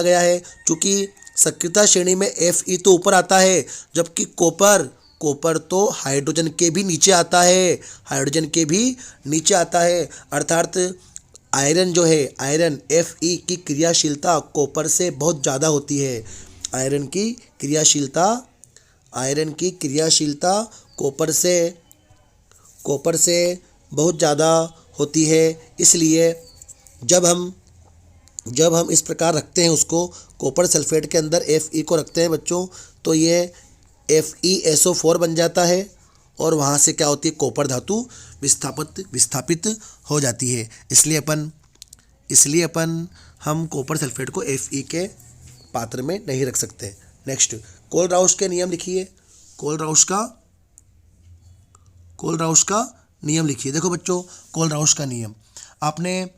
गया है। चूँकि सक्रियता श्रेणी में Fe तो ऊपर आता है, जबकि कॉपर तो हाइड्रोजन के भी नीचे आता है। अर्थात आयरन जो है, Fe की क्रियाशीलता कॉपर से बहुत ज़्यादा होती है। आयरन की क्रियाशीलता कॉपर से बहुत ज़्यादा होती है। इसलिए जब हम इस प्रकार रखते हैं उसको, कॉपर सल्फेट के अंदर Fe को रखते हैं बच्चों, तो ये FeSO4 बन जाता है और वहाँ से क्या होती है, कॉपर धातु विस्थापित हो जाती है। इसलिए अपन हम कॉपर सल्फेट को Fe के पात्र में नहीं रख सकते। नेक्स्ट, कोलराउश के नियम लिखिए। कोलराउश का नियम लिखिए। देखो बच्चों, कोलराउश का नियम आपने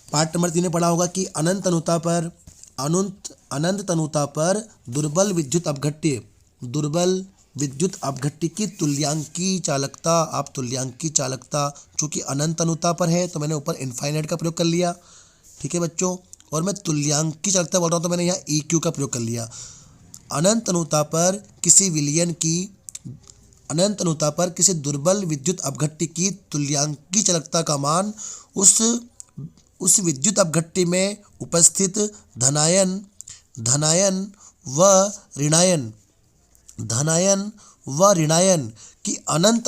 पार्ट नंबर 3 में पढ़ा होगा कि अनंत तनुता पर दुर्बल विद्युत अपघट्य की तुल्यांकी चालकता, चूंकि अनंत तनुता पर है तो मैंने ऊपर इनफाइनाइट का प्रयोग कर लिया, ठीक है बच्चों, और मैं तुल्यांकी चालकता बोल रहा हूँ तो मैंने यहाँ EQ का प्रयोग कर लिया। अनंत तनुता पर किसी दुर्बल विद्युत अपघट्य की तुल्यांकी चालकता का मान उस विद्युत अपघट्य में उपस्थित धनायन व ऋणायन की अनंत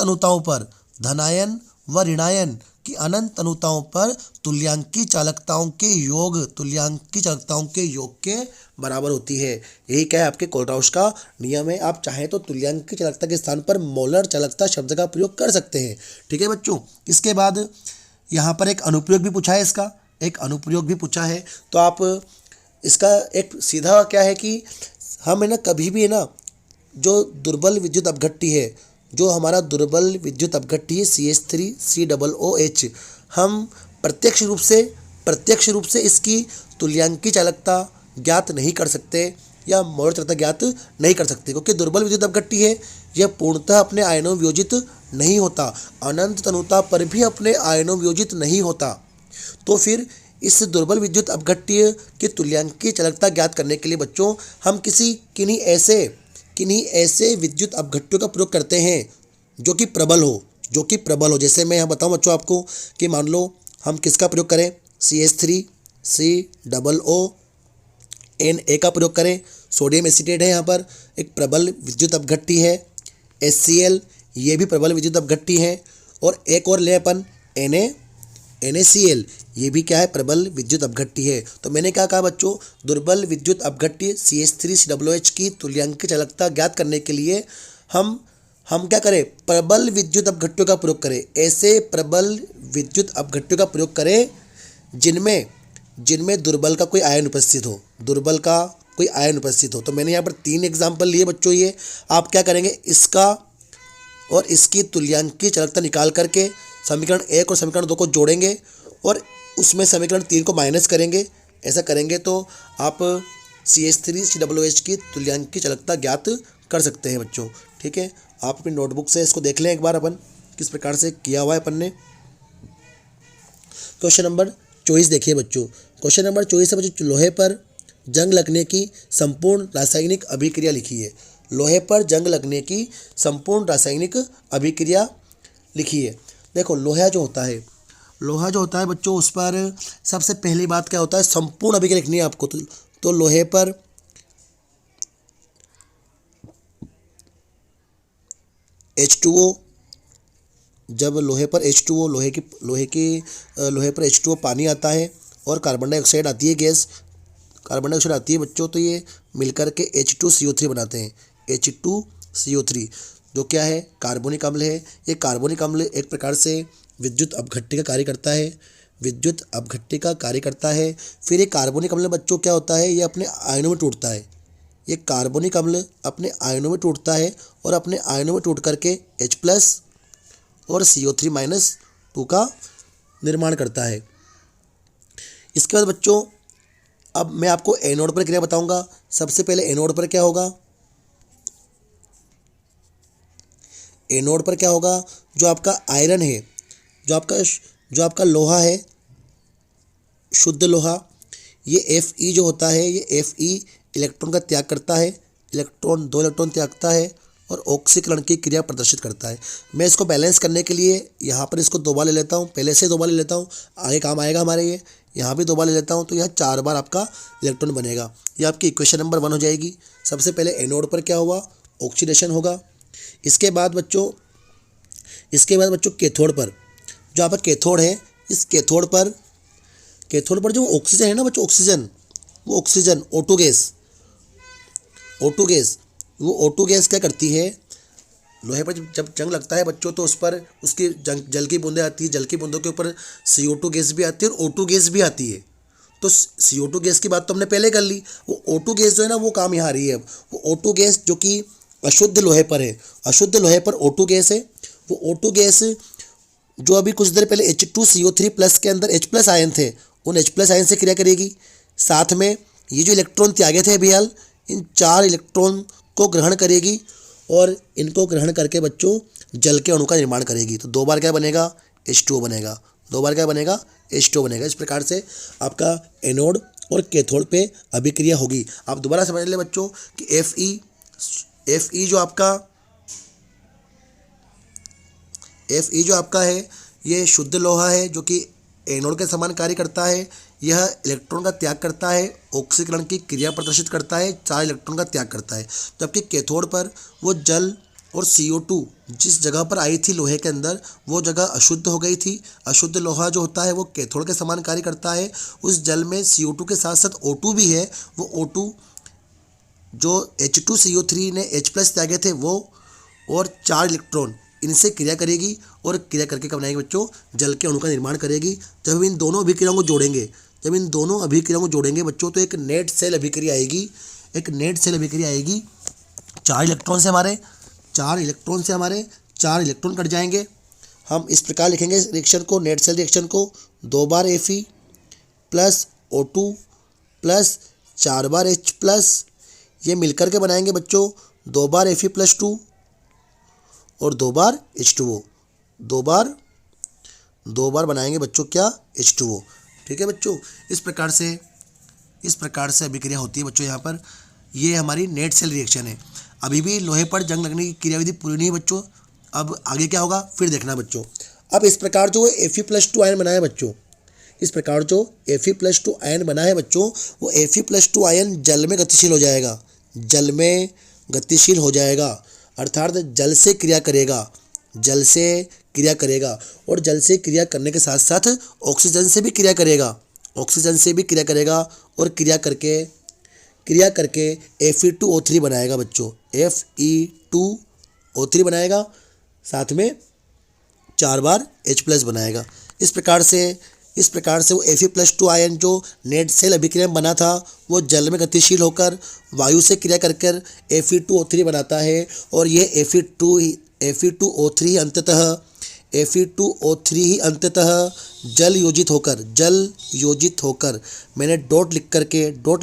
अनुताओं पर तुल्यांकी चालकताओं के योग के बराबर होती है। यही क्या है, आपके कोलराउश का नियम है। आप चाहें तो तुल्यांकी चालकता के स्थान पर मोलर चालकता शब्द का प्रयोग कर सकते हैं, ठीक है बच्चों। इसके बाद यहाँ पर एक अनुप्रयोग भी पूछा है, तो आप इसका एक सीधा क्या है कि हम है ना, कभी भी है ना, जो दुर्बल विद्युत अपघट्य है, जो हमारा दुर्बल विद्युत अपघट्य है CH3COOH, हम प्रत्यक्ष रूप से इसकी तुल्यांकी चालकता ज्ञात नहीं कर सकते या मोलर चालकता ज्ञात नहीं कर सकते, क्योंकि दुर्बल विद्युत अपघट्य है, यह पूर्णतः अपने आयनों वियोजित नहीं होता, अनंत तनुता पर भी अपने आयनों वियोजित नहीं होता। तो फिर इस दुर्बल विद्युत अपघट्य की तुल्यांकी चालकता ज्ञात करने के लिए बच्चों हम किन्हीं ऐसे विद्युत अपघट्यों का प्रयोग करते हैं जो कि प्रबल हो। जैसे मैं यहाँ बताऊँ बच्चों आपको कि मान लो हम किसका प्रयोग करें, CH3COONA का प्रयोग करें। सोडियम एसीटेट है, यहाँ पर एक प्रबल विद्युत अपघट्य है। HCl, ये भी प्रबल विद्युत अपघट्य है। और एक और ले अपन NaCl, ये भी क्या है, प्रबल विद्युत अपघट्य है। तो मैंने क्या कहा बच्चों, दुर्बल विद्युत अपघट्य CH3COOH की तुल्यांकी चालकता ज्ञात करने के लिए हम क्या करें, प्रबल विद्युत अपघट्यों का प्रयोग करें। ऐसे प्रबल विद्युत अपघट्यों का प्रयोग करें जिनमें दुर्बल का कोई आयन उपस्थित हो। तो मैंने यहाँ पर 3 एग्जाम्पल लिए बच्चों। ये आप क्या करेंगे, इसका और इसकी तुल्यांकी चालकता निकाल करके समीकरण 1 और समीकरण 2 को जोड़ेंगे और उसमें समीकरण 3 को माइनस करेंगे। ऐसा करेंगे तो आप CH3COOH की तुल्यांकी चालकता ज्ञात कर सकते हैं बच्चों, ठीक है। आप अपनी नोटबुक से इसको देख लें एक बार, अपन किस प्रकार से किया हुआ है अपन ने। क्वेश्चन नंबर 24 देखिए बच्चों। क्वेश्चन नंबर 24 है बच्चों, लोहे पर जंग लगने की संपूर्ण रासायनिक अभिक्रिया लिखिए। लोहे पर जंग लगने की संपूर्ण रासायनिक अभिक्रिया लिखिए। देखो, लोहा जो होता है बच्चों, उस पर सबसे पहली बात क्या होता है, संपूर्ण अभिक्रिया लिखनी है आपको। तो लोहे पर H2O, जब लोहे पर H2O लोहे पर H2O पानी आता है और कार्बन डाइऑक्साइड आती है, गैस कार्बन डाइऑक्साइड आती है बच्चों, तो ये मिलकर के H2CO3 बनाते हैं। H2CO3 जो क्या है, कार्बोनिक अम्ल है। ये कार्बोनिक अम्ल एक प्रकार से विद्युत अपघट्य का कार्य करता है। फिर ये कार्बोनिक अम्ल बच्चों क्या होता है, ये अपने आयनों में टूटता है। ये कार्बोनिक अम्ल अपने आयनों में टूटता है और अपने आयनों में टूट करके H+ और CO3- का निर्माण करता है। इसके बाद बच्चों अब मैं आपको एनोड पर क्रिया बताऊंगा। सबसे पहले एनोड पर क्या होगा, जो आपका आयरन है, जो आपका लोहा है, शुद्ध लोहा, ये Fe जो होता है, ये Fe इलेक्ट्रॉन का त्याग करता है, 2 इलेक्ट्रॉन त्यागता है और ऑक्सीकरण की क्रिया प्रदर्शित करता है। मैं इसको बैलेंस करने के लिए यहाँ पर इसको 2 बार ले लेता हूँ, पहले से 2 बार ले लेता हूँ, आगे काम आएगा हमारे ये। यहाँ भी 2 बार ले लेता हूँ, तो यहाँ 4 बार आपका इलेक्ट्रॉन बनेगा। ये आपकी इक्वेशन नंबर 1 हो जाएगी। सबसे पहले एनोड पर क्या हुआ, ऑक्सीडेशन होगा। इसके बाद बच्चों कैथोड पर, जो आपका कैथोड है, इस कैथोड पर कैथोड पर जो ऑक्सीजन है ना बच्चों, ऑक्सीजन, वो oxygen O2 gas, O2 gas, वो O2 गैस क्या करती है, लोहे पर जब जंग लगता है बच्चों तो उस पर उसकी जल की बूंदें आती है, जल की बूंदों के ऊपर CO2 गैस भी आती है और O2 गैस भी आती है। तो CO2 गैस की बात तो हमने पहले कर ली, वो O2 गैस जो है ना वो काम यहाँ आ रही है। अब वो O2 गैस जो कि अशुद्ध लोहे पर है, अशुद्ध लोहे पर O2 गैस है, वो O2 गैस जो अभी कुछ देर पहले H2CO3 प्लस के अंदर H प्लस आयन थे, उन H प्लस आयन से क्रिया करेगी। साथ में ये जो इलेक्ट्रॉन त्यागे थे अभी हाल, इन 4 इलेक्ट्रॉन को ग्रहण करेगी और इनको ग्रहण करके बच्चों जल के अणु का निर्माण करेगी। तो 2 बार क्या बनेगा, H2O बनेगा, 2 बार क्या बनेगा, H2O बनेगा। इस प्रकार से आपका एनोड और कैथोड पे अभिक्रिया होगी। आप दोबारा समझ ले बच्चों कि Fe जो आपका है ये शुद्ध लोहा है जो कि एनोड के समान कार्य करता है। यह इलेक्ट्रॉन का त्याग करता है, ऑक्सीकरण की क्रिया प्रदर्शित करता है, 4 इलेक्ट्रॉन का त्याग करता है। जबकि कैथोड पर वो जल और CO2 जिस जगह पर आई थी लोहे के अंदर वो जगह अशुद्ध हो गई थी। अशुद्ध लोहा जो होता है वो कैथोड के समान कार्य करता है। उस जल में CO2 के साथ साथ O2 भी है। वो O2 जो H2CO3 ने H प्लस त्यागे थे वो और 4 इलेक्ट्रॉन इनसे क्रिया करेगी और क्रिया करके क्या बनाएगी बच्चों, जल के अणु का निर्माण करेगी। जब इन दोनों अभिक्रियाओं को जोड़ेंगे, जब इन दोनों अभिक्रियाओं को जोड़ेंगे बच्चों तो एक नेट सेल अभिक्रिया आएगी। एक नेट सेल अभिक्रिया आएगी। 4 इलेक्ट्रॉन से हमारे 4 इलेक्ट्रॉन कट जाएंगे। हम इस प्रकार लिखेंगे रिएक्शन को, नेट सेल रिएक्शन को, 2 बार Fe प्लस O2 प्लस 4 बार H प्लस, ये मिलकर के बनाएंगे बच्चों 2 बार Fe प्लस 2 और 2 बार H2O, 2 बार बनाएंगे बच्चों क्या, H2O। ठीक है बच्चों, इस प्रकार से अभिक्रिया होती है बच्चों। यहाँ पर ये हमारी नेट सेल रिएक्शन है। अभी भी लोहे पर जंग लगने की क्रियाविधि पूरी नहीं है बच्चों। अब आगे क्या होगा फिर देखना बच्चों। अब इस प्रकार जो Fe+2 आयन बना है बच्चों, इस प्रकार जो Fe+2 आयन बना है बच्चों, वो Fe+2 आयन जल में गतिशील हो जाएगा, जल में गतिशील हो जाएगा, अर्थात जल से क्रिया करेगा, जल से क्रिया करेगा और जल से क्रिया करने के साथ साथ ऑक्सीजन से भी क्रिया करेगा, ऑक्सीजन से भी क्रिया करेगा और क्रिया करके Fe2O3 बनाएगा बच्चों, Fe2O3 बनाएगा, साथ में 4 बार H प्लस बनाएगा। इस प्रकार से वो Fe+2 आयन जो नेट सेल अभिक्रिया में बना था वो जल में गतिशील होकर वायु से क्रिया कर Fe2O3 बनाता है और ये Fe2O3 ही अंततः जल योजित होकर मैंने डॉट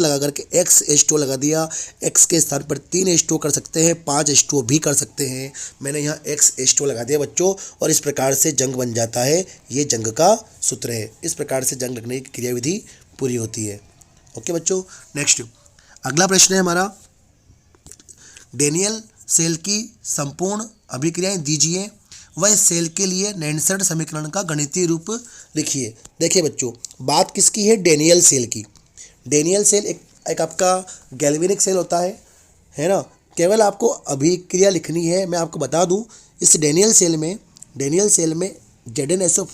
लगा करके XH2 लगा दिया। X के स्थान पर 3 H2 कर सकते हैं, 5 H2 भी कर सकते हैं। मैंने यहाँ XH2 लगा दिया बच्चों और इस प्रकार से जंग बन जाता है। ये जंग का सूत्र है। इस प्रकार से जंग लगने की क्रियाविधि पूरी होती है। ओके बच्चों, नेक्स्ट अगला प्रश्न है हमारा, डेनियल सेल की संपूर्ण अभिक्रियाएं दीजिए, वह सेल के लिए नैनसेल्ड समीकरण का गणितीय रूप लिखिए। देखिए बच्चों, बात किसकी है, डेनियल सेल की। डेनियल सेल एक आपका गैल्वेनिक सेल होता है ना। केवल आपको अभिक्रिया लिखनी है। मैं आपको बता दूं, इस डेनियल सेल में ZnSO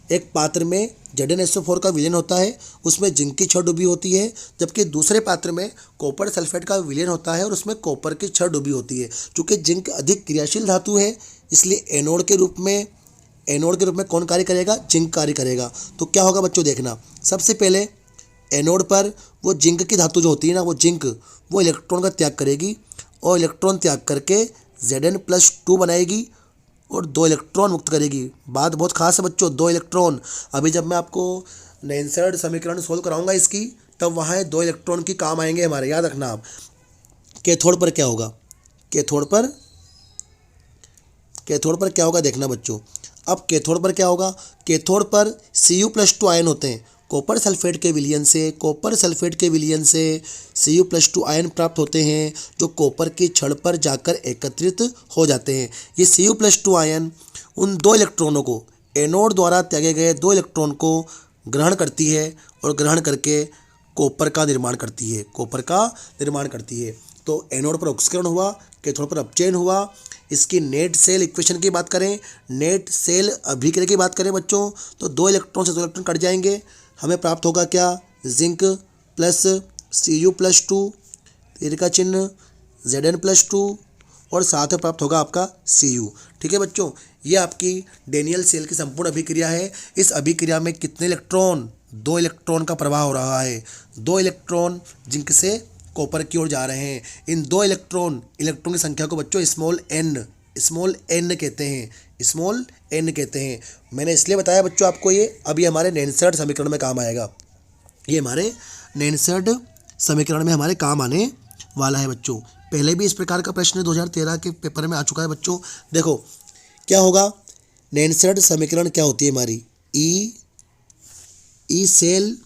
एक पात्र में ZnSO4 का विलयन होता है, उसमें जिंक की 6 डूबी होती है, जबकि दूसरे पात्र में कॉपर सल्फेट का विलयन होता है और उसमें कॉपर की 6 डूबी होती है। चूँकि जिंक अधिक क्रियाशील धातु है इसलिए एनोड के रूप में कौन कार्य करेगा, जिंक कार्य करेगा। तो क्या होगा बच्चों, देखना, सबसे पहले एनोड पर वो जिंक की धातु जो होती है ना, वो इलेक्ट्रॉन का त्याग करेगी और इलेक्ट्रॉन त्याग करके Zn+2 बनाएगी और 2 इलेक्ट्रॉन मुक्त करेगी। बात बहुत खास है बच्चों, 2 इलेक्ट्रॉन। अभी जब मैं आपको नैनसेल्ड समीकरण सोल्व कराऊंगा इसकी, तब वहाँ 2 इलेक्ट्रॉन की काम आएंगे हमारे, याद रखना आप। कैथोड पर क्या होगा, कैथोड पर क्या होगा देखना बच्चों। अब कैथोड पर क्या होगा, कैथोड पर Cu+2 आयन होते हैं। कॉपर सल्फेट के विलयन से Cu+2 आयन प्राप्त होते हैं जो कॉपर की छड़ पर जाकर एकत्रित हो जाते हैं। ये Cu+2 आयन उन 2 इलेक्ट्रॉनों को, एनोड द्वारा त्यागे गए 2 इलेक्ट्रॉन को ग्रहण करती है और ग्रहण करके कॉपर का निर्माण करती है। तो एनोड पर ऑक्सीकरण हुआ, कैथोड पर अपचयन हुआ। इसकी नेट सेल इक्वेशन की बात करें, नेट सेल अभिक्रिया की बात करें बच्चों, तो 2 इलेक्ट्रॉन से 2 इलेक्ट्रॉन कट जाएंगे। हमें प्राप्त होगा क्या, जिंक प्लस Cu+2, तीर का चिन्ह Zn+2 और साथ में प्राप्त होगा आपका Cu। ठीक है बच्चों, ये आपकी डेनियल सेल की संपूर्ण अभिक्रिया है। इस अभिक्रिया में कितने इलेक्ट्रॉन, 2 इलेक्ट्रॉन का प्रवाह हो रहा है। 2 इलेक्ट्रॉन जिंक से कॉपर की ओर जा रहे हैं। इन 2 इलेक्ट्रॉन की संख्या को बच्चों स्मॉल n कहते हैं, स्मॉल n कहते हैं। मैंने इसलिए बताया बच्चों आपको ये, अभी हमारे नेनसेल्ट समीकरण में काम आएगा। ये हमारे नेनसेल्ट समीकरण में हमारे काम आने वाला है बच्चों। पहले भी इस प्रकार का प्रश्न 2013 के पेपर में आ चुका है बच्चों। देखो क्या होगा, नेनसेल्ट समीकरण क्या होती है हमारी, ई सेल,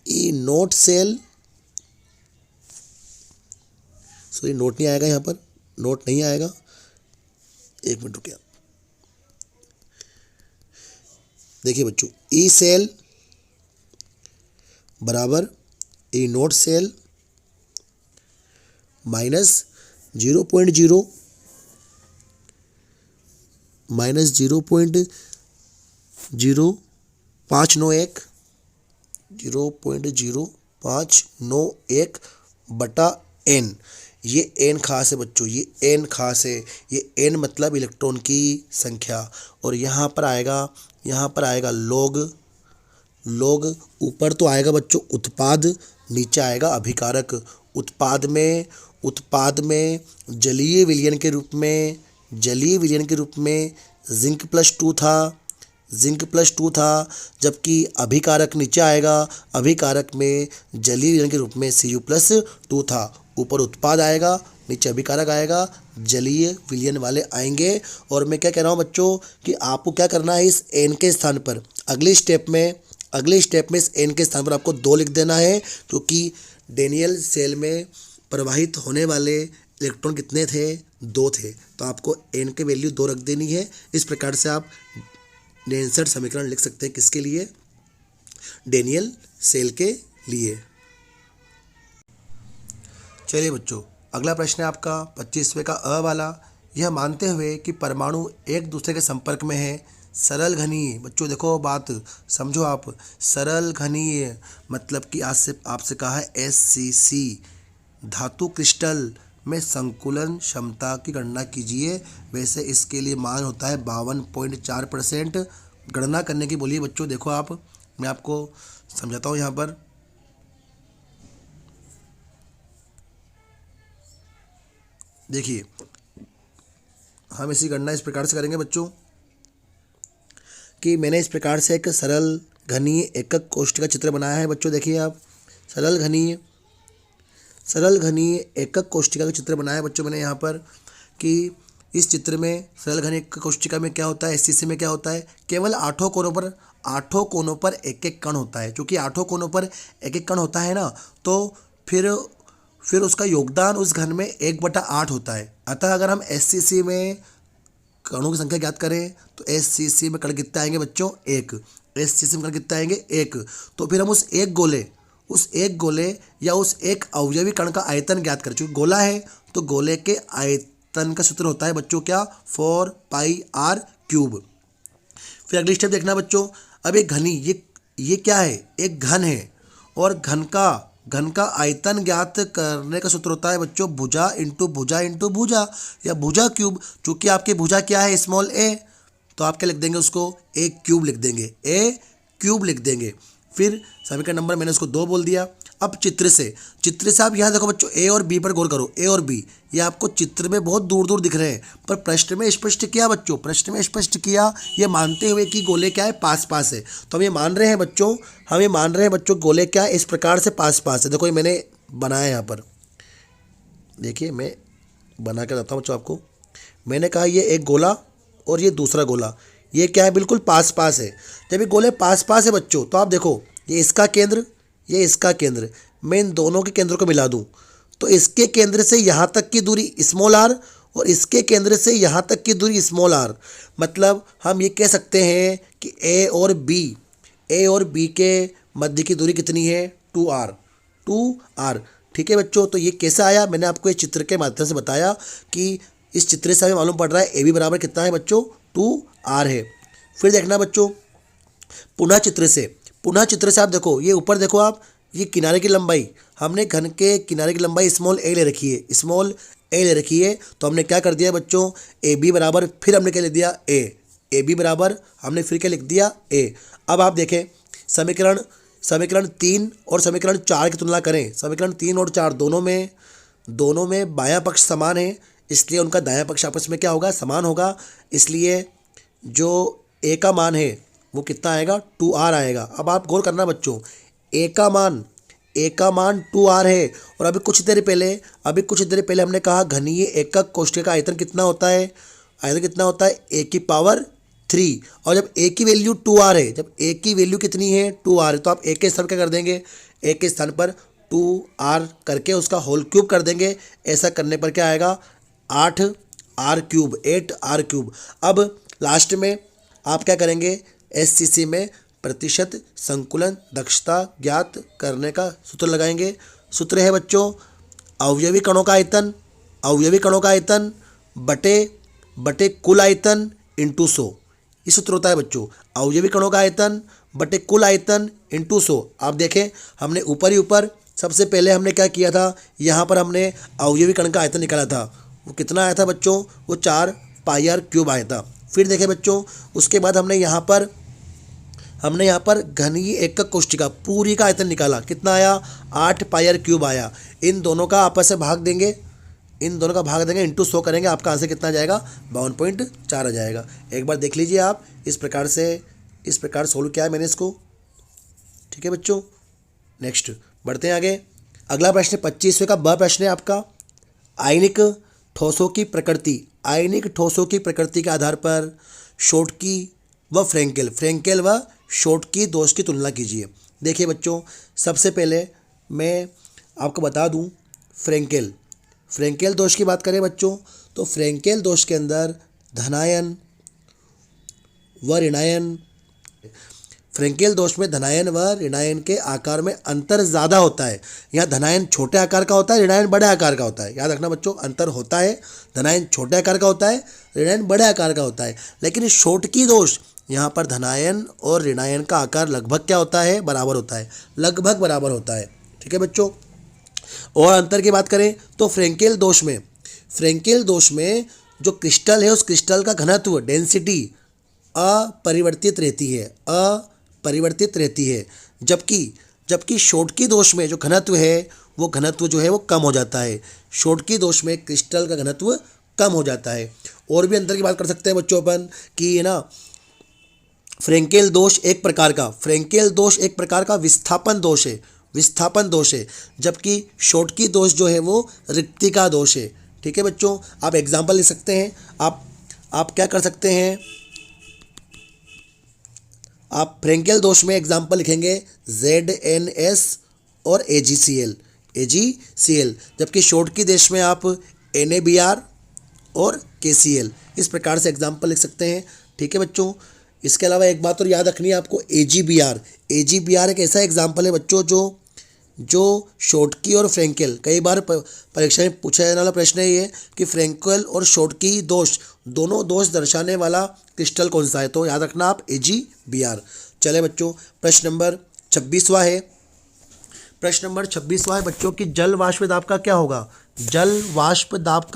ई नोट सेल, सॉरी नोट नहीं आएगा यहाँ पर, नोट नहीं आएगा, एक मिनट रुकिए। देखिए बच्चों, ई सेल बराबर ई नोट सेल माइनस 0.0 माइनस 0.0591 बटा n। ये n खास है बच्चों, ये n खास है। ये n मतलब इलेक्ट्रॉन की संख्या, और यहाँ पर आएगा लॉग ऊपर तो आएगा बच्चों उत्पाद, नीचे आएगा अभिकारक। उत्पाद में जलीय विलयन के रूप में जिंक प्लस टू था, जबकि अभिकारक नीचे आएगा, अभिकारक में जलीय विलयन के रूप में Cu+2 था। ऊपर उत्पाद आएगा, नीचे अभिकारक आएगा, जलीय विलयन वाले आएंगे। और मैं क्या कह रहा हूँ बच्चों कि आपको क्या करना है, इस n के स्थान पर अगले स्टेप में इस n के स्थान पर आपको 2 लिख देना है, क्योंकि डेनियल सेल में प्रवाहित होने वाले इलेक्ट्रॉन कितने थे, 2 थे। तो आपको n के वैल्यू 2 रख देनी है। इस प्रकार से आप नेनसेल्ट समीकरण लिख सकते हैं, किसके लिए, डेनियल सेल के लिए। चलिए बच्चों, अगला प्रश्न है आपका 25वें का अ वाला। यह मानते हुए कि परमाणु एक दूसरे के संपर्क में है, सरल घनीय, बच्चों देखो बात समझो आप, सरल घनीय मतलब कि आज से आपसे कहा है SCC धातु क्रिस्टल में संकुलन क्षमता की गणना कीजिए। वैसे इसके लिए मान होता है 52.4%। गणना करने की बोलिए बच्चों, देखो आप, मैं आपको समझाता हूँ यहाँ पर। देखिए हम इसी गणना इस प्रकार से करेंगे बच्चों कि मैंने इस प्रकार से एक सरल घनीय एकक कोष्ठक का चित्र बनाया है बच्चों। देखिए आप, सरल घनीय एकक कोष्ठिका का चित्र बनाया है बच्चों मैंने यहाँ पर, कि इस चित्र में सरल घनीय एकक कोष्ठिका में क्या होता है, SCC में क्या होता है, केवल 8 कोनों पर एक एक कण होता है। क्योंकि 8 कोनों पर एक एक कण होता है ना, तो फिर उसका योगदान उस घन में 1/8 होता है। अतः अगर हम SCC में कणों की संख्या ज्ञात करें तो SCC में कण कितने आएंगे बच्चों, 1। SCC में कण कितने आएंगे, 1। तो फिर हम उस एक गोले या उस एक अवयवी कण का आयतन ज्ञात करें। चूँकि गोला है तो गोले के आयतन का सूत्र होता है बच्चों क्या, 4πr³। फिर अगली स्टेप देखना बच्चों। अब एक घनी, ये क्या है, एक घन है, और घन का आयतन ज्ञात करने का सूत्र होता है बच्चों भुजा इंटू भुजा या भुजा क्यूब। चूँकि आपकी भुजा क्या है, स्मॉल a, तो आप क्या लिख देंगे, उसको a³ लिख देंगे। फिर समीकरण नंबर मैंने उसको 2 बोल दिया। अब चित्र से आप यहाँ देखो बच्चों, a और b पर गौर करो। a और b ये आपको चित्र में बहुत दूर दूर दिख रहे हैं, पर प्रश्न में स्पष्ट किया बच्चों, ये मानते हुए कि गोले क्या है, पास पास है। तो हम ये मान रहे हैं बच्चों गोले क्या है, इस प्रकार से पास पास है। देखो ये मैंने बनाया यहाँ पर, देखिए मैं बना के बताता हूँ बच्चों आपको। मैंने कहा ये एक गोला और ये दूसरा गोला, ये क्या है, बिल्कुल पास पास है। जब ये गोले पास पास है बच्चों, तो आप देखो ये इसका केंद्र, मैं इन दोनों के केंद्रों को मिला दूं तो इसके केंद्र से यहाँ तक की दूरी स्मॉल r और इसके केंद्र से यहाँ तक की दूरी स्मॉल r। मतलब हम ये कह सकते हैं कि a और b के मध्य की दूरी कितनी है, 2r। ठीक है बच्चों, तो ये कैसा आया, मैंने आपको इस चित्र के माध्यम से बताया कि इस चित्र से हमें मालूम पड़ रहा है AB बराबर कितना है बच्चों, 2r है। फिर देखना बच्चों, पुनः चित्र से पुनः चित्र से आप देखो, ये ऊपर देखो आप, ये किनारे की लंबाई, हमने घन के किनारे की लंबाई स्मॉल ए ले रखी है, स्मॉल ए ले रखी है। तो हमने क्या कर दिया बच्चों, ए बी बराबर, फिर हमने क्या लिख दिया ए बी बराबर, हमने फिर क्या लिख दिया ए। अब आप देखें समीकरण 3 और समीकरण 4 की तुलना करें। समीकरण 3 और 4 दोनों में बायां पक्ष समान है, इसलिए उनका दायां पक्ष आपस में क्या होगा, समान होगा। इसलिए जो ए का मान है वो कितना आएगा, 2r आएगा। अब आप गौर करना बच्चों, ए का मान 2r है। और अभी कुछ देर पहले हमने कहा घनीय एकक कोष्ठक का आयतन कितना होता है, a की पावर 3। और जब a की वैल्यू 2r है, जब a की वैल्यू कितनी है, 2r है, तो आप a के स्थान क्या कर देंगे, a के स्थान पर 2r करके उसका होल क्यूब कर देंगे। ऐसा करने पर क्या आएगा, 8r क्यूब। अब लास्ट में आप क्या करेंगे, SCC में प्रतिशत संकुलन दक्षता ज्ञात करने का सूत्र लगाएंगे। सूत्र है बच्चों, अवयवी कणों का आयतन बटे कुल आयतन इंटू 100। ये सूत्र होता है बच्चों, अवयवी कणों का आयतन बटे कुल आयतन इंटू 100। आप देखें, हमने ऊपर सबसे पहले हमने क्या किया था, यहाँ पर हमने अवयवी कण का आयतन निकाला था। वो कितना आया था बच्चों, वो 4 पाई आर क्यूब आया था। फिर देखें बच्चों, उसके बाद हमने यहाँ पर घनीय एकक कोष्ठिका पूरी का आयतन निकाला, कितना आया, 8 पाई आर क्यूब आया। इन दोनों का आपस से भाग देंगे, इंटू 100 करेंगे, आपका आंसर कितना आ जाएगा, 52.4 आ जाएगा। एक बार देख लीजिए आप, इस प्रकार सोल्व किया है मैंने इसको। ठीक है बच्चों, नेक्स्ट बढ़ते हैं आगे। अगला प्रश्न 25वें का ब प्रश्न है आपका, आयनिक ठोसों की प्रकृति के आधार पर शोटकी व फ्रेंकेल व शोटकी दोष की तुलना कीजिए। देखिए बच्चों, सबसे पहले मैं आपको बता दूं, फ्रेंकेल दोष की बात करें बच्चों, तो फ्रेंकेल दोष के अंदर धनायन व ऋणायन, फ्रेंकेल दोष में धनायन व ऋणायन के आकार में अंतर ज़्यादा होता है। यहाँ धनायन छोटे आकार का होता है, ऋणायन बड़े आकार का होता है। याद रखना बच्चों, अंतर होता है, धनायन छोटे आकार का होता है, ऋणायन बड़े आकार का होता है। लेकिन शोटकी दोष, यहाँ पर धनायन और ऋणायन का आकार लगभग क्या होता है, बराबर होता है, लगभग बराबर होता है। ठीक है बच्चों, और अंतर की बात करें तो फ्रेंकेल दोष में जो क्रिस्टल है, उस क्रिस्टल का घनत्व, डेंसिटी अपरिवर्तित रहती है। जबकि शोटकी दोष में जो घनत्व है, वो घनत्व जो है वो कम हो जाता है। शोटकी दोष में क्रिस्टल का घनत्व कम हो जाता है। और भी अंतर की बात कर सकते हैं बच्चों अपन कि है ना, फ्रेंकेल दोष एक प्रकार का विस्थापन दोष है, जबकि शोटकी दोष जो है वो रिक्तिका दोष है। ठीक है बच्चों, आप एग्जाम्पल ले सकते हैं। आप क्या कर सकते हैं, आप फ्रेंकेल दोष में एग्जाम्पल लिखेंगे ZNS और AgCl, जबकि शोटकी दोष में आप NaBr और KCl, इस प्रकार से एग्जाम्पल लिख सकते हैं। ठीक है बच्चों, इसके अलावा एक बात और याद रखनी है आपको, AgBr एक ऐसा एग्जाम्पल है बच्चों जो शोटकी और फ्रेंकेल, कई बार परीक्षा में पूछा जाने वाला प्रश्न है ये कि फ्रेंकेल और शोटकी दोष, दोनों दोष दर्शाने वाला क्रिस्टल कौन सा है, तो याद रखना आप AgBr। चले बच्चों, प्रश्न नंबर 26वां है बच्चों की जल वाष्प दाब का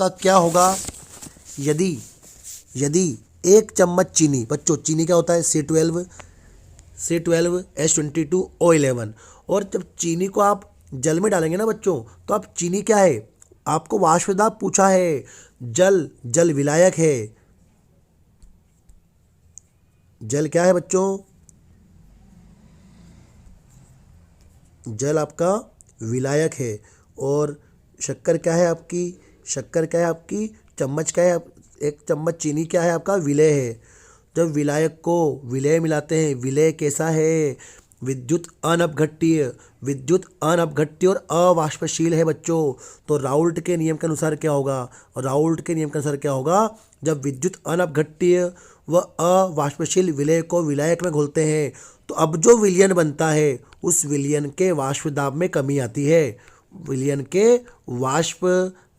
क्या होगा यदि 1 चम्मच चीनी, बच्चों चीनी क्या होता है, C12H22O11, और जब चीनी को आप जल में डालेंगे ना बच्चों, तो आप चीनी क्या है, आपको वाष्प दाब पूछा है, जल विलायक है। जल क्या है बच्चों, जल आपका विलायक है। और शक्कर क्या है आपकी, चम्मच क्या है, 1 चम्मच चीनी क्या है आपका, विलेय है। जब विलायक को विलेय मिलाते हैं, विलेय कैसा है, विद्युत अनपघट्य और अवाष्पशील है बच्चों। तो राउल्ट के नियम के अनुसार क्या होगा, जब विद्युत अनपघट्य व अवाष्पशील विलेय को विलायक में घोलते हैं, तो अब जो विलयन बनता है, उस विलयन के वाष्प दाब में कमी आती है। विलयन के वाष्प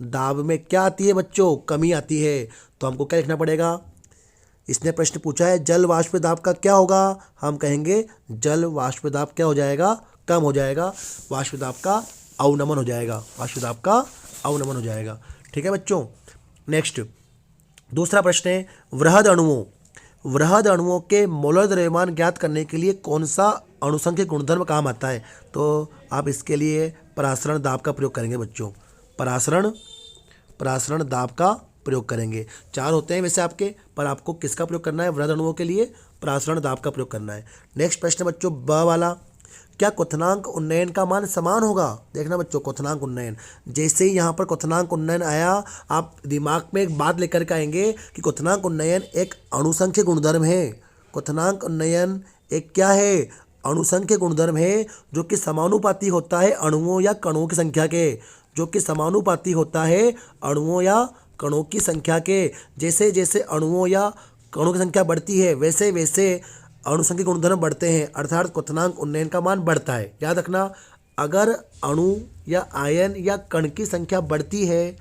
दाब में क्या आती है बच्चों, कमी आती है। तो हमको क्या लिखना पड़ेगा, इसने प्रश्न पूछा है जल वाष्प दाब का क्या होगा, हम कहेंगे जल वाष्प दाब क्या हो जाएगा, कम हो जाएगा, वाष्प दाब का अवनमन हो जाएगा, वाष्प दाब का अवनमन हो जाएगा। ठीक है बच्चों। नेक्स्ट दूसरा प्रश्न है वृहद अणुओं के मोलर द्रव्यमान ज्ञात करने के लिए कौन सा अणुसंख्यक गुणधर्म काम आता है। तो आप इसके लिए परासरण दाब का प्रयोग करेंगे बच्चों, परासरण दाब का प्रयोग करेंगे। 4 होते हैं वैसे आपके, पर आपको किसका प्रयोग करना है, वृहद अणुओं के लिए परासरण दाब का प्रयोग करना है। नेक्स्ट प्रश्न बच्चों ब वाला, क्या क्वथनांक उन्नयन का मान समान होगा। देखना बच्चों क्वथनांक उन्नयन, जैसे ही यहाँ पर क्वथनांक उन्नयन आया आप दिमाग में एक बात लेकर के आएंगे कि क्वथनांक उन्नयन एक अणुसंख्यक गुणधर्म है। क्वथनांक उन्नयन एक क्या है, अणुसंख्यक गुणधर्म है, जो कि समानुपाती होता है अणुओं या कणों की संख्या के, जो कि समानुपाती होता है अणुओं या कणों की संख्या के। जैसे जैसे अणुओं या कणों की संख्या बढ़ती है वैसे वैसे अणुसंख्यक गुणधर्म बढ़ते हैं, अर्थात क्वथनांक उन्नयन का मान बढ़ता है। याद रखना, अगर अणु या आयन या कण की संख्या बढ़ती है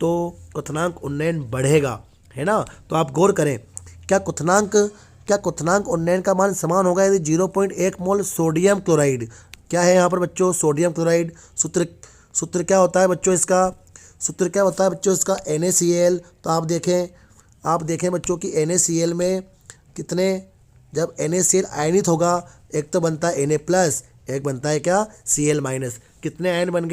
तो क्वथनांक उन्नयन बढ़ेगा, है ना। तो आप गौर करें, क्या क्वथनांक उन्नयन का मान समान होगा यदि 0.1 मोल सोडियम क्लोराइड, क्या है यहाँ पर बच्चों, सोडियम क्लोराइड, सूत्र क्या होता है बच्चों इसका, सूत्र क्या होता है बच्चों इसका, NaCl। तो आप देखें बच्चों कि NaCl में कितने, जब NaCl आयनित होगा एक तो बनता है Na+, एक बनता है क्या, Cl-। कितने आयन बन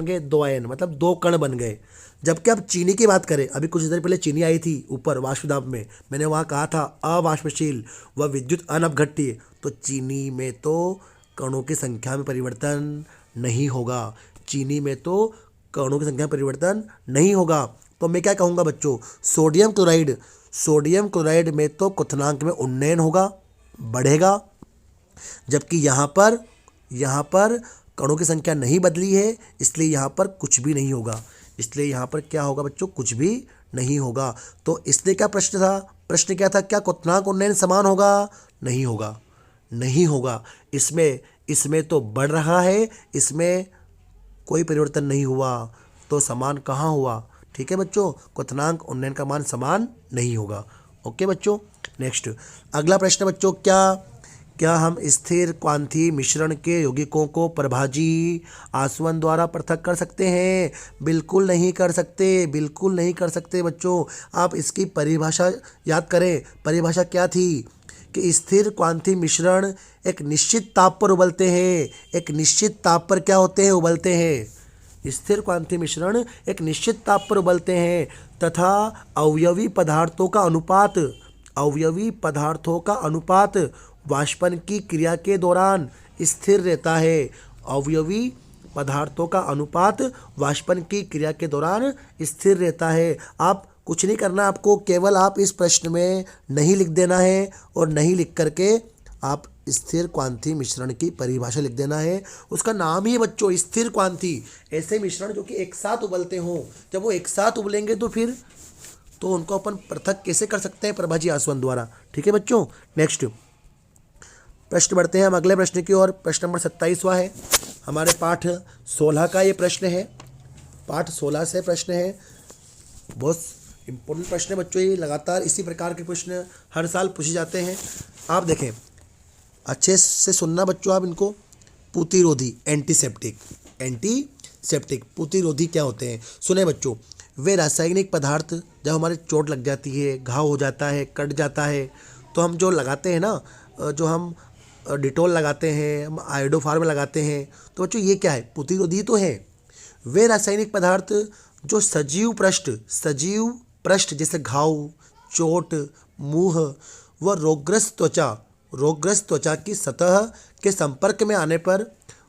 गए, 2 आयन, मतलब 2 कण बन गए। जबकि अब चीनी की बात करें, अभी कुछ देर पहले चीनी आई थी ऊपर वाष्प दाब में, मैंने वहाँ कहा था अवाष्पशील व विद्युत अनपघट्य, तो चीनी में तो कणों की संख्या में परिवर्तन नहीं होगा, चीनी में तो कणों की संख्या में परिवर्तन नहीं होगा। तो मैं क्या कहूँगा बच्चों, सोडियम क्लोराइड में तो क्वथनांक में उन्नयन होगा, बढ़ेगा, जबकि यहाँ पर कणों की संख्या नहीं बदली है, इसलिए यहाँ पर कुछ भी नहीं होगा, इसलिए यहाँ पर क्या होगा बच्चों, कुछ भी नहीं होगा। तो इसलिए क्या प्रश्न क्या था, क्या क्वथनांक उन्नयन समान होगा, नहीं होगा। इसमें तो बढ़ रहा है, इसमें कोई परिवर्तन नहीं हुआ, तो समान कहाँ हुआ। ठीक है बच्चों, क्वथनांक उन्नयन का मान समान नहीं होगा। ओके बच्चों। नेक्स्ट अगला प्रश्न बच्चों, क्या हम स्थिर क्वांथीय मिश्रण के यौगिकों को प्रभाजी आसवन द्वारा पृथक कर सकते हैं। बिल्कुल नहीं कर सकते बच्चों। आप इसकी परिभाषा याद करें, परिभाषा क्या थी कि स्थिर क्वांथीय मिश्रण एक निश्चित ताप पर उबलते हैं, उबलते हैं। स्थिर क्वांथीय मिश्रण एक निश्चित ताप पर उबलते हैं तथा अवयवी पदार्थों का अनुपात वाष्पन की क्रिया के दौरान स्थिर रहता है। अवयवी पदार्थों का अनुपात वाष्पन की क्रिया के दौरान स्थिर रहता है। आप कुछ नहीं करना, आपको केवल आप इस प्रश्न में नहीं लिख देना है और नहीं लिख करके आप स्थिर क्वांथीय मिश्रण की परिभाषा लिख देना है। उसका नाम ही है बच्चों स्थिर क्वांथीय, ऐसे मिश्रण जो कि एक साथ उबलते हों। जब वो एक साथ उबलेंगे तो उनको अपन पृथक कैसे कर सकते हैं, प्रभाजी आसवन द्वारा। ठीक है बच्चों। नेक्स्ट प्रश्न बढ़ते हैं हम अगले प्रश्न की ओर। प्रश्न नंबर 27वां है हमारे पाठ 16 का ये प्रश्न है, पाठ 16 से प्रश्न है। बहुत इंपॉर्टेंट प्रश्न है बच्चों, ये लगातार इसी प्रकार के प्रश्न हर साल पूछे जाते हैं। आप देखें, अच्छे से सुनना बच्चों आप इनको। प्रतिरोधी एंटीसेप्टिक प्रतिरोधी क्या होते हैं, सुने बच्चों। वे रासायनिक पदार्थ जब हमारे चोट लग जाती है, घाव हो जाता है, कट जाता है, तो हम जो लगाते हैं ना, जो हम डिटॉल लगाते हैं, हम आयोडोफार्म लगाते हैं, तो बच्चों ये क्या है, प्रतिरोधी तो है। वे रासायनिक पदार्थ जो सजीव पृष्ठ जैसे घाव, चोट, मुंह व रोगग्रस्त त्वचा की सतह के संपर्क में आने पर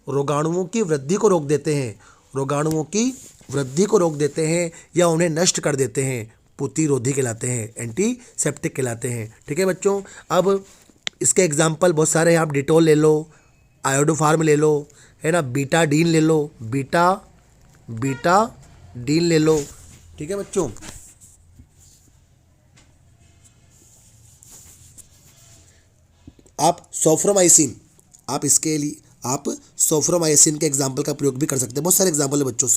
रोगाणुओं की वृद्धि को रोक देते हैं या उन्हें नष्ट कर देते हैं, प्रतिरोधी कहलाते हैं, एंटीसेप्टिक कहलाते हैं। ठीक है बच्चों। अब इसके एग्जाम्पल बहुत सारे हैं, आप डिटॉल ले लो, आयोडोफार्म ले लो, है ना, बीटाडीन ले लो। ठीक है बच्चों। आप सोफ्रोमाइसिन के एग्जाम्पल का प्रयोग भी कर सकते हैं। बहुत सारे एग्जाम्पल है बच्चों,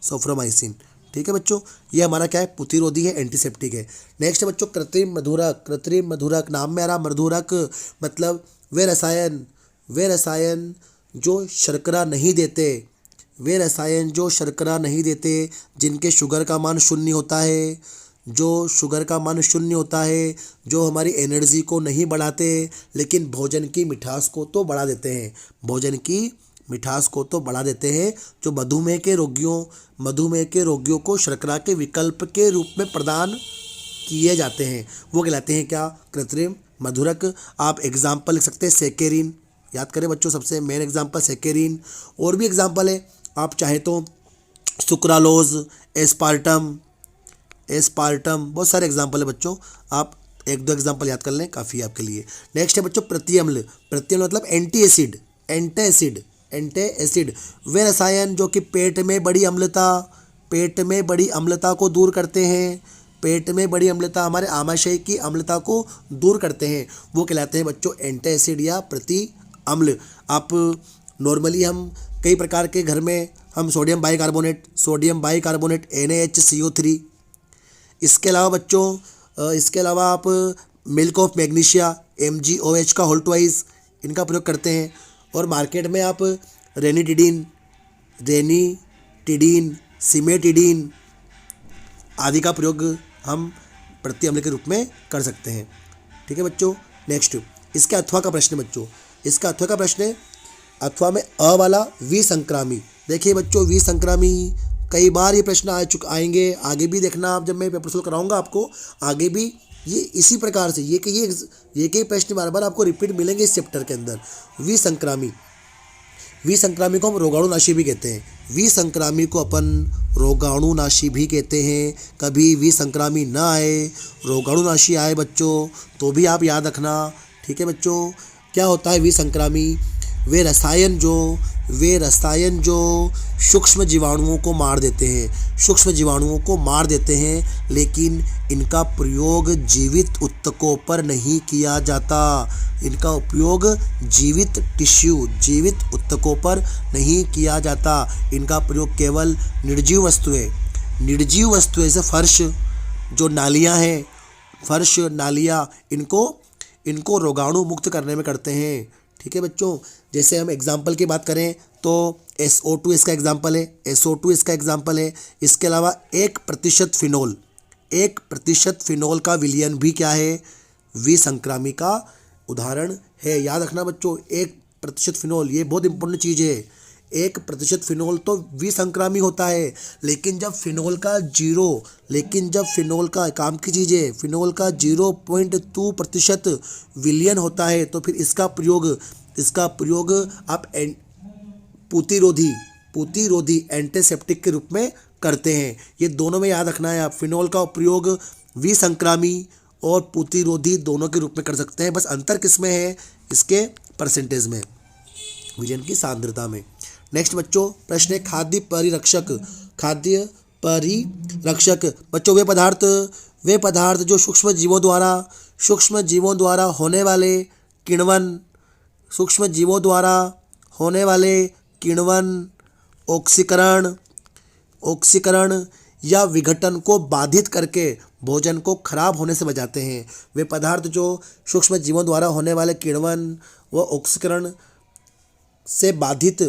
सोफ्रोमाइसिन। ठीक है बच्चों, ये हमारा क्या है, प्रतिरोधी है, एंटीसेप्टिक है। नेक्स्ट है बच्चों कृत्रिम मधुरक। कृत्रिम मधुरक, नाम में आ रहा मधुरक मतलब वे रसायन जो शर्करा नहीं देते, वे रसायन जो शर्करा नहीं देते, जिनके शुगर का मान शून्य होता है, जो शुगर का मान शून्य होता है, जो हमारी एनर्जी को नहीं बढ़ाते लेकिन भोजन की मिठास को तो बढ़ा देते हैं, भोजन की मिठास को तो बढ़ा देते हैं, जो मधुमेह के रोगियों को शर्करा के विकल्प के रूप में प्रदान किए जाते हैं, वो कहलाते हैं क्या, कृत्रिम मधुरक। आप एग्जाम्पल लिख सकते हैं सेकेरिन, याद करें बच्चों, सबसे मेन एग्जाम्पल सेकेरिन। और भी एग्जाम्पल है, आप चाहे तो सुक्रालोज, एस्पार्टम, बहुत सारे एग्जाम्पल है बच्चों, आप एक दो एग्जाम्पल याद कर लें, काफ़ी है आपके लिए। नेक्स्ट है बच्चों प्रतिअम्ल। प्रतिअम्ल मतलब एंटी एसिड, वे रसायन जो कि पेट में बड़ी अम्लता को दूर करते हैं, पेट में बड़ी अम्लता, हमारे आमाशय की अम्लता को दूर करते हैं, वो कहलाते हैं बच्चों एंटी एसिड या प्रति अम्ल। आप नॉर्मली हम कई प्रकार के घर में हम सोडियम बाइकार्बोनेट NaHCO3, इसके अलावा बच्चों इसके अलावा आप मिल्क ऑफ मैग्नीशिया MgOH का होल ट्वाइस, इनका प्रयोग करते हैं। और मार्केट में आप रेनिटिडीन, सिमेटिडीन आदि का प्रयोग हम प्रतिअम्ल के रूप में कर सकते हैं। ठीक है बच्चों। नेक्स्ट इसका अथवा का प्रश्न बच्चों, इसका अथवा का प्रश्न है, अथवा में अ वाला विसंक्रामी। देखिए बच्चों विसंक्रामी कई बार ये प्रश्न आएंगे, आगे भी देखना आप, जब मैं पेपर सोल्व कराऊंगा आपको आगे भी ये इसी प्रकार से ये कई प्रश्न बार बार आपको रिपीट मिलेंगे इस चैप्टर के अंदर। विसंक्रामी को हम रोगाणुनाशी भी कहते हैं, विसंक्रामी को अपन रोगाणुनाशी भी कहते हैं। कभी विसंक्रामी ना आए, रोगाणुनाशी आए बच्चों तो भी आप याद रखना। ठीक है बच्चों, क्या होता है विसंक्रामी, वे रसायन जो सूक्ष्म जीवाणुओं को मार देते हैं, लेकिन इनका प्रयोग जीवित ऊतकों पर नहीं किया जाता, इनका उपयोग जीवित ऊतकों पर नहीं किया जाता, इनका प्रयोग केवल निर्जीव वस्तुएं से फर्श जो नालियां हैं, इनको रोगाणु मुक्त करने में करते हैं। ठीक है बच्चों, जैसे हम एग्जाम्पल की बात करें तो SO2 इसका एग्जाम्पल है, इसके अलावा 1% फिनोल का विलयन भी क्या है, विसंक्रामी का उदाहरण है। याद रखना बच्चों 1% फिनोल, ये बहुत इंपॉर्टेंट चीज़ है। 1% फिनोल तो विसंक्रामी होता है, लेकिन जब फिनोल का काम की चीज़ है, फिनोल का 0.2% विलयन होता है, तो फिर इसका प्रयोग आप प्रतिरोधी एंटीसेप्टिक के रूप में करते हैं। ये दोनों में याद रखना है आप, फिनोल का प्रयोग विसंक्रामी और प्रतिरोधी दोनों के रूप में कर सकते हैं, बस अंतर किस में है, इसके परसेंटेज में, विलयन की सांद्रता में। नेक्स्ट बच्चों प्रश्न है खाद्य परिरक्षक। बच्चों वे पदार्थ जो सूक्ष्म जीवों द्वारा होने वाले किण्वन, ऑक्सीकरण या विघटन को बाधित करके भोजन को खराब होने से बचाते हैं। वे पदार्थ जो सूक्ष्म जीवों द्वारा होने वाले किण्वन व ऑक्सीकरण से बाधित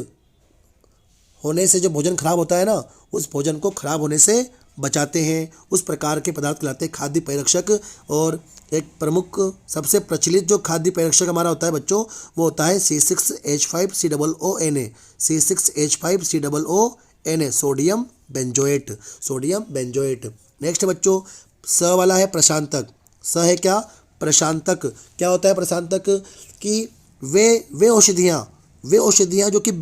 होने से जो भोजन खराब होता है ना, उस भोजन को खराब होने से बचाते हैं, उस प्रकार के पदार्थ कहलाते हैं खाद्य परिरक्षक। और एक प्रमुख सबसे प्रचलित जो खाद्य परिरक्षक हमारा होता है बच्चों, वो होता है C6H5COONA, सोडियम बेंजोएट। नेक्स्ट बच्चों स वाला है प्रशांतक। स है क्या, प्रशांतक। क्या होता है प्रशांतक, कि वे औषधियाँ जो कि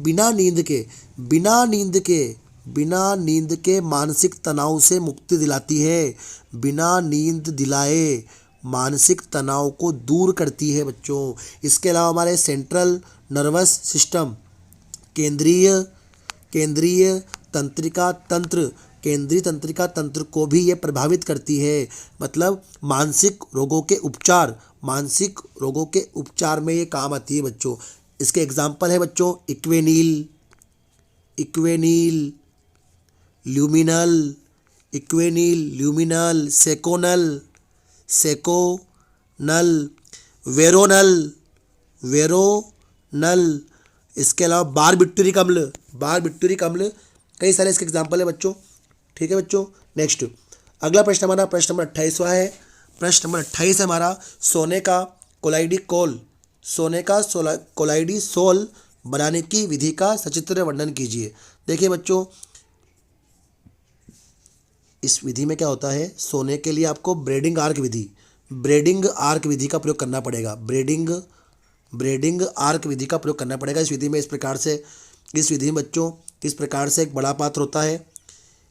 बिना नींद के मानसिक तनाव से मुक्ति दिलाती है, बिना नींद दिलाए मानसिक तनाव को दूर करती है बच्चों। इसके अलावा हमारे सेंट्रल नर्वस सिस्टम, केंद्रीय तंत्रिका तंत्र को भी ये प्रभावित करती है। मतलब मानसिक रोगों के उपचार में ये काम आती है बच्चों। इसके एग्जाम्पल है बच्चों इक्वेनील, luminal, Equanil, luminal, सेकोनल, सेकोनल, Veronal, Veronal, इसके अलावा बारबिटूरिक अम्ल, बारबिटूरिक अम्ल, कई सारे इसके एग्जाम्पल है बच्चों। ठीक है बच्चों। नेक्स्ट अगला प्रश्न हमारा प्रश्न नंबर 28वां है। प्रश्न नंबर 28 है हमारा, सोने का कोलाइडिकोल, सोने का कोलाइडिसोल बनाने की विधि का सचित्र वर्णन कीजिए। देखिए बच्चों, इस विधि में क्या होता है, सोने के लिए आपको ब्रेडिंग आर्क विधि का प्रयोग करना पड़ेगा। ब्रेडिंग आर्क विधि का प्रयोग करना पड़ेगा इस विधि में। इस विधि में बच्चों इस प्रकार से एक बड़ा पात्र होता है,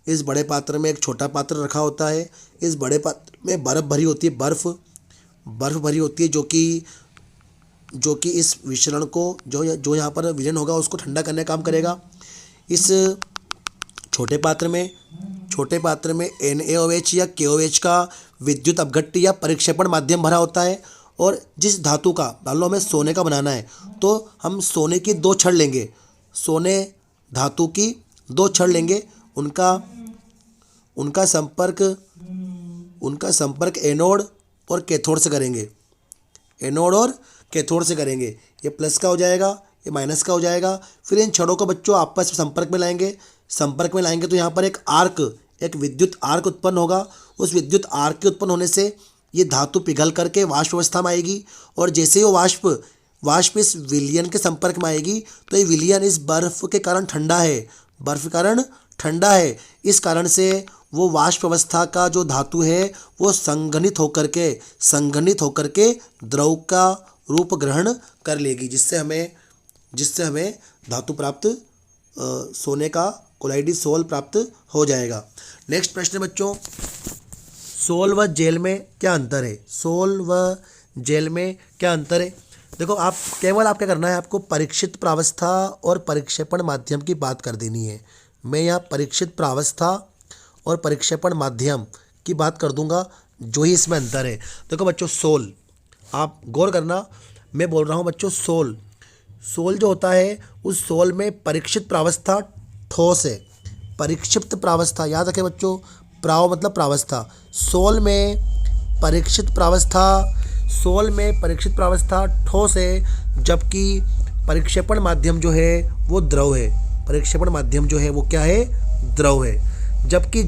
इस बड़े पात्र में एक छोटा पात्र रखा होता है, इस बड़े पात्र में बर्फ़ भरी होती है, बर्फ़ भरी होती है जो कि इस मिश्रण को जो यहाँ पर विलीन होगा उसको ठंडा करने का काम करेगा। इस छोटे पात्र में NaOH या KOH का विद्युत अपघट्य या परिक्षेपण माध्यम भरा होता है। और जिस धातु का, मान लो हमें सोने का बनाना है तो हम सोने की 2 छड़ लेंगे, सोने धातु की 2 छड़ लेंगे, उनका संपर्क एनोड और कैथोड से करेंगे, ये प्लस का हो जाएगा, ये माइनस का हो जाएगा। फिर इन छड़ों को बच्चों आपस में संपर्क में लाएंगे तो यहाँ पर एक विद्युत आर्क उत्पन्न होगा। उस विद्युत आर्क के उत्पन्न होने से ये धातु पिघल करके वाष्प अवस्था में आएगी, और जैसे ही वो वाष्प इस विलयन के संपर्क में आएगी तो ये विलयन इस बर्फ के कारण ठंडा है। इस कारण से वो वाष्प अवस्था का जो धातु है वो संघनित होकर के द्रव का रूप ग्रहण कर लेगी, जिससे हमें धातु प्राप्त, सोने का कोलाइडिसोल प्राप्त हो जाएगा। नेक्स्ट प्रश्न बच्चों, सोल व जेल में क्या अंतर है? देखो, आपको क्या करना है, आपको परीक्षित प्रावस्था और परिक्षेपण माध्यम की बात कर देनी है। मैं यहाँ परीक्षित प्रावस्था और परिक्षेपण माध्यम की बात कर दूंगा, जो ही इसमें अंतर है। देखो बच्चों, सोल, आप गौर करना, मैं बोल रहा हूँ बच्चों सोल जो होता है, उस सोल में परीक्षित प्रावस्था ठोस है। परीक्षित प्रावस्था याद रखें बच्चों, प्राव मतलब प्रावस्था। सोल में परीक्षित प्रावस्था ठोस है, जबकि परिक्षेपण माध्यम जो है वो द्रव है। परिक्षेपण माध्यम जो है वो क्या है, द्रव है। जबकि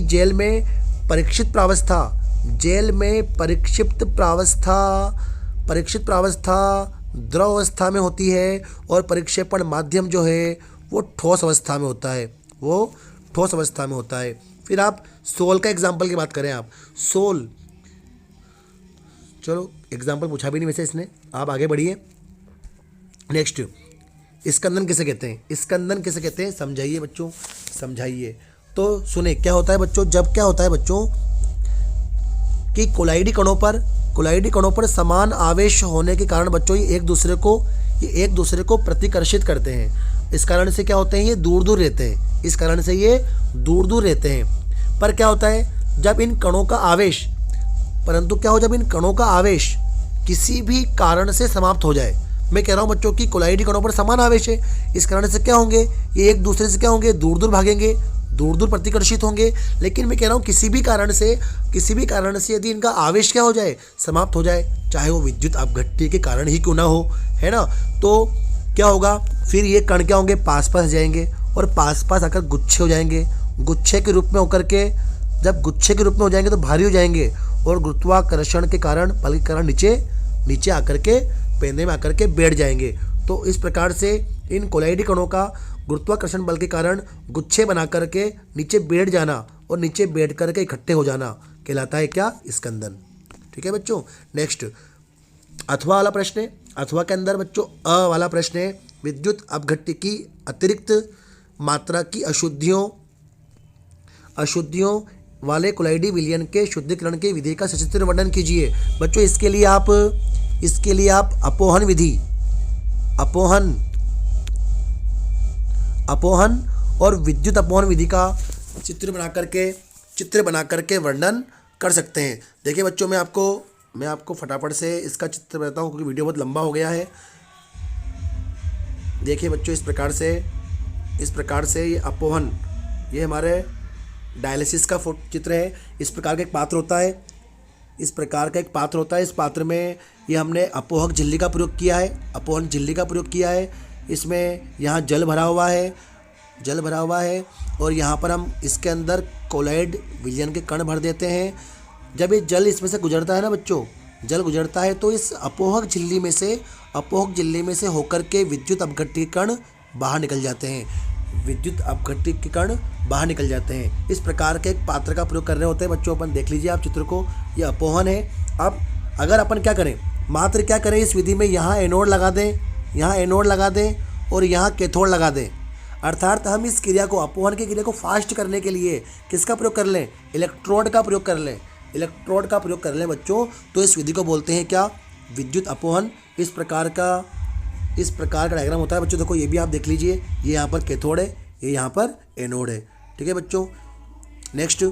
जेल में परीक्षित प्रावस्था द्रव अवस्था में होती है, और परिक्षेपण माध्यम जो है वो ठोस अवस्था में होता है। फिर आप सोल का एग्जाम्पल की बात करें, आप सोल, चलो एग्जाम्पल पूछा भी नहीं वैसे इसने, आप आगे बढ़िए। नेक्स्ट, स्कंदन किसे कहते हैं? समझाइए बच्चों, समझाइए। तो सुने, क्या होता है बच्चों, कि कोलाइडी कणों पर समान आवेश होने के कारण बच्चों ये एक दूसरे को प्रतिकर्षित करते हैं। इस कारण से क्या होते हैं, ये दूर दूर रहते हैं। पर क्या होता है, जब इन कणों का आवेश किसी भी कारण से समाप्त हो जाए, मैं कह रहा हूँ बच्चों कि कोलाइडी कणों पर समान आवेश है, इस कारण से क्या होंगे, ये एक दूसरे से क्या होंगे, दूर दूर भागेंगे, दूर दूर प्रतिकर्षित होंगे। लेकिन मैं कह रहा हूँ किसी भी कारण से यदि इनका आवेश क्या हो जाए, समाप्त हो जाए, चाहे वो विद्युत अपघट्य के कारण ही क्यों ना हो, है ना, तो क्या होगा, फिर ये कण क्या होंगे, पास जाएंगे, और पास आकर गुच्छे हो जाएंगे। गुच्छे के रूप में हो जाएंगे तो भारी हो जाएंगे, और गुरुत्वाकर्षण के कारण बल के कारण नीचे आकर के पेंदे में आकर के बैठ जाएंगे। तो इस प्रकार से इन कोलाइडी कणों का गुरुत्वाकर्षण बल के कारण गुच्छे बना करके नीचे बैठ जाना, और नीचे बैठ करके इकट्ठे हो जाना कहलाता है क्या, स्कंदन। ठीक है बच्चों। नेक्स्ट, अथवा वाला प्रश्न है। अथवा के अंदर बच्चों अ वाला प्रश्न है, विद्युत अपघट्य की अतिरिक्त मात्रा की अशुद्धियों वाले कोलाइडी विलयन के शुद्धिकरण की विधि का सचित्र वर्णन कीजिए। बच्चों, इसके लिए आप अपोहन और विद्युत अपोहन विधि का चित्र बना करके वर्णन कर सकते हैं। देखिए बच्चों, मैं आपको फटाफट से इसका चित्र बताता हूँ, क्योंकि वीडियो बहुत लंबा हो गया है। देखिए बच्चों, इस प्रकार से ये अपोहन, ये हमारे डायलिसिस का चित्र है। इस प्रकार का एक पात्र होता है, इस प्रकार का एक पात्र होता है। इस पात्र में ये हमने अपोहक झिल्ली का प्रयोग किया है, अपोहक झिल्ली का प्रयोग किया है। इसमें यहाँ जल भरा हुआ है, जल भरा हुआ है, और यहाँ पर हम इसके अंदर कोलॉइड विलयन के कण भर देते हैं। जब ये जल इसमें से गुजरता है ना बच्चों, जल गुजरता है तो इस अपोहक झिल्ली में से होकर के विद्युत अपघट्य कण बाहर निकल जाते हैं, विद्युत अपघट्य के कण बाहर निकल जाते हैं। इस प्रकार के एक पात्र का प्रयोग कर रहे होते हैं बच्चों। अपन देख लीजिए आप चित्र को, ये अपोहन है। अब अगर अपन क्या करें, मात्र क्या करें इस विधि में, यहाँ एनोड लगा दें, यहाँ एनोड लगा दें और यहाँ कैथोड लगा दें। अर्थात हम इस क्रिया को, अपोहन की क्रिया को फास्ट करने के लिए किसका प्रयोग कर लें, इलेक्ट्रोड का प्रयोग कर लें, इलेक्ट्रोड का प्रयोग कर लें बच्चों। तो इस विधि को बोलते हैं क्या, विद्युत अपोहन। इस प्रकार का डायग्राम होता है बच्चों। देखो ये भी आप देख लीजिए, ये यहाँ पर कैथोड है, ये यहाँ पर एनोड है। ठीक है बच्चों, नेक्स्ट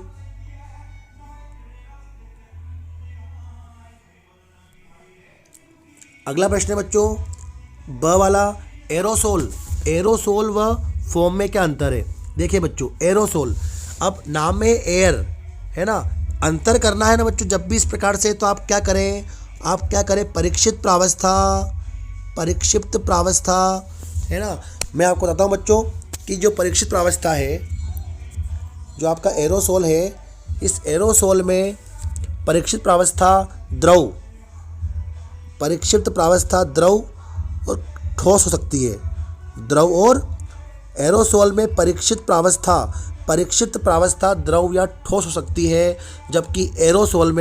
अगला प्रश्न है बच्चों ब वाला, एरोसोल। एरोसोल व फोम में क्या अंतर है? देखिए बच्चों, एरोसोल, अब नाम में एयर है ना, अंतर करना है ना बच्चों जब भी इस प्रकार से, तो आप क्या करें, परीक्षित प्रावस्था है ना। मैं आपको बताता हूँ बच्चों कि जो परीक्षित प्रावस्था है, जो आपका एरोसोल है, इस एरोसोल में परीक्षित प्रावस्था द्रव और ठोस हो सकती है, द्रव और एरोसोल में परीक्षित प्रावस्था द्रव या ठोस हो सकती है। जबकि एरोसोल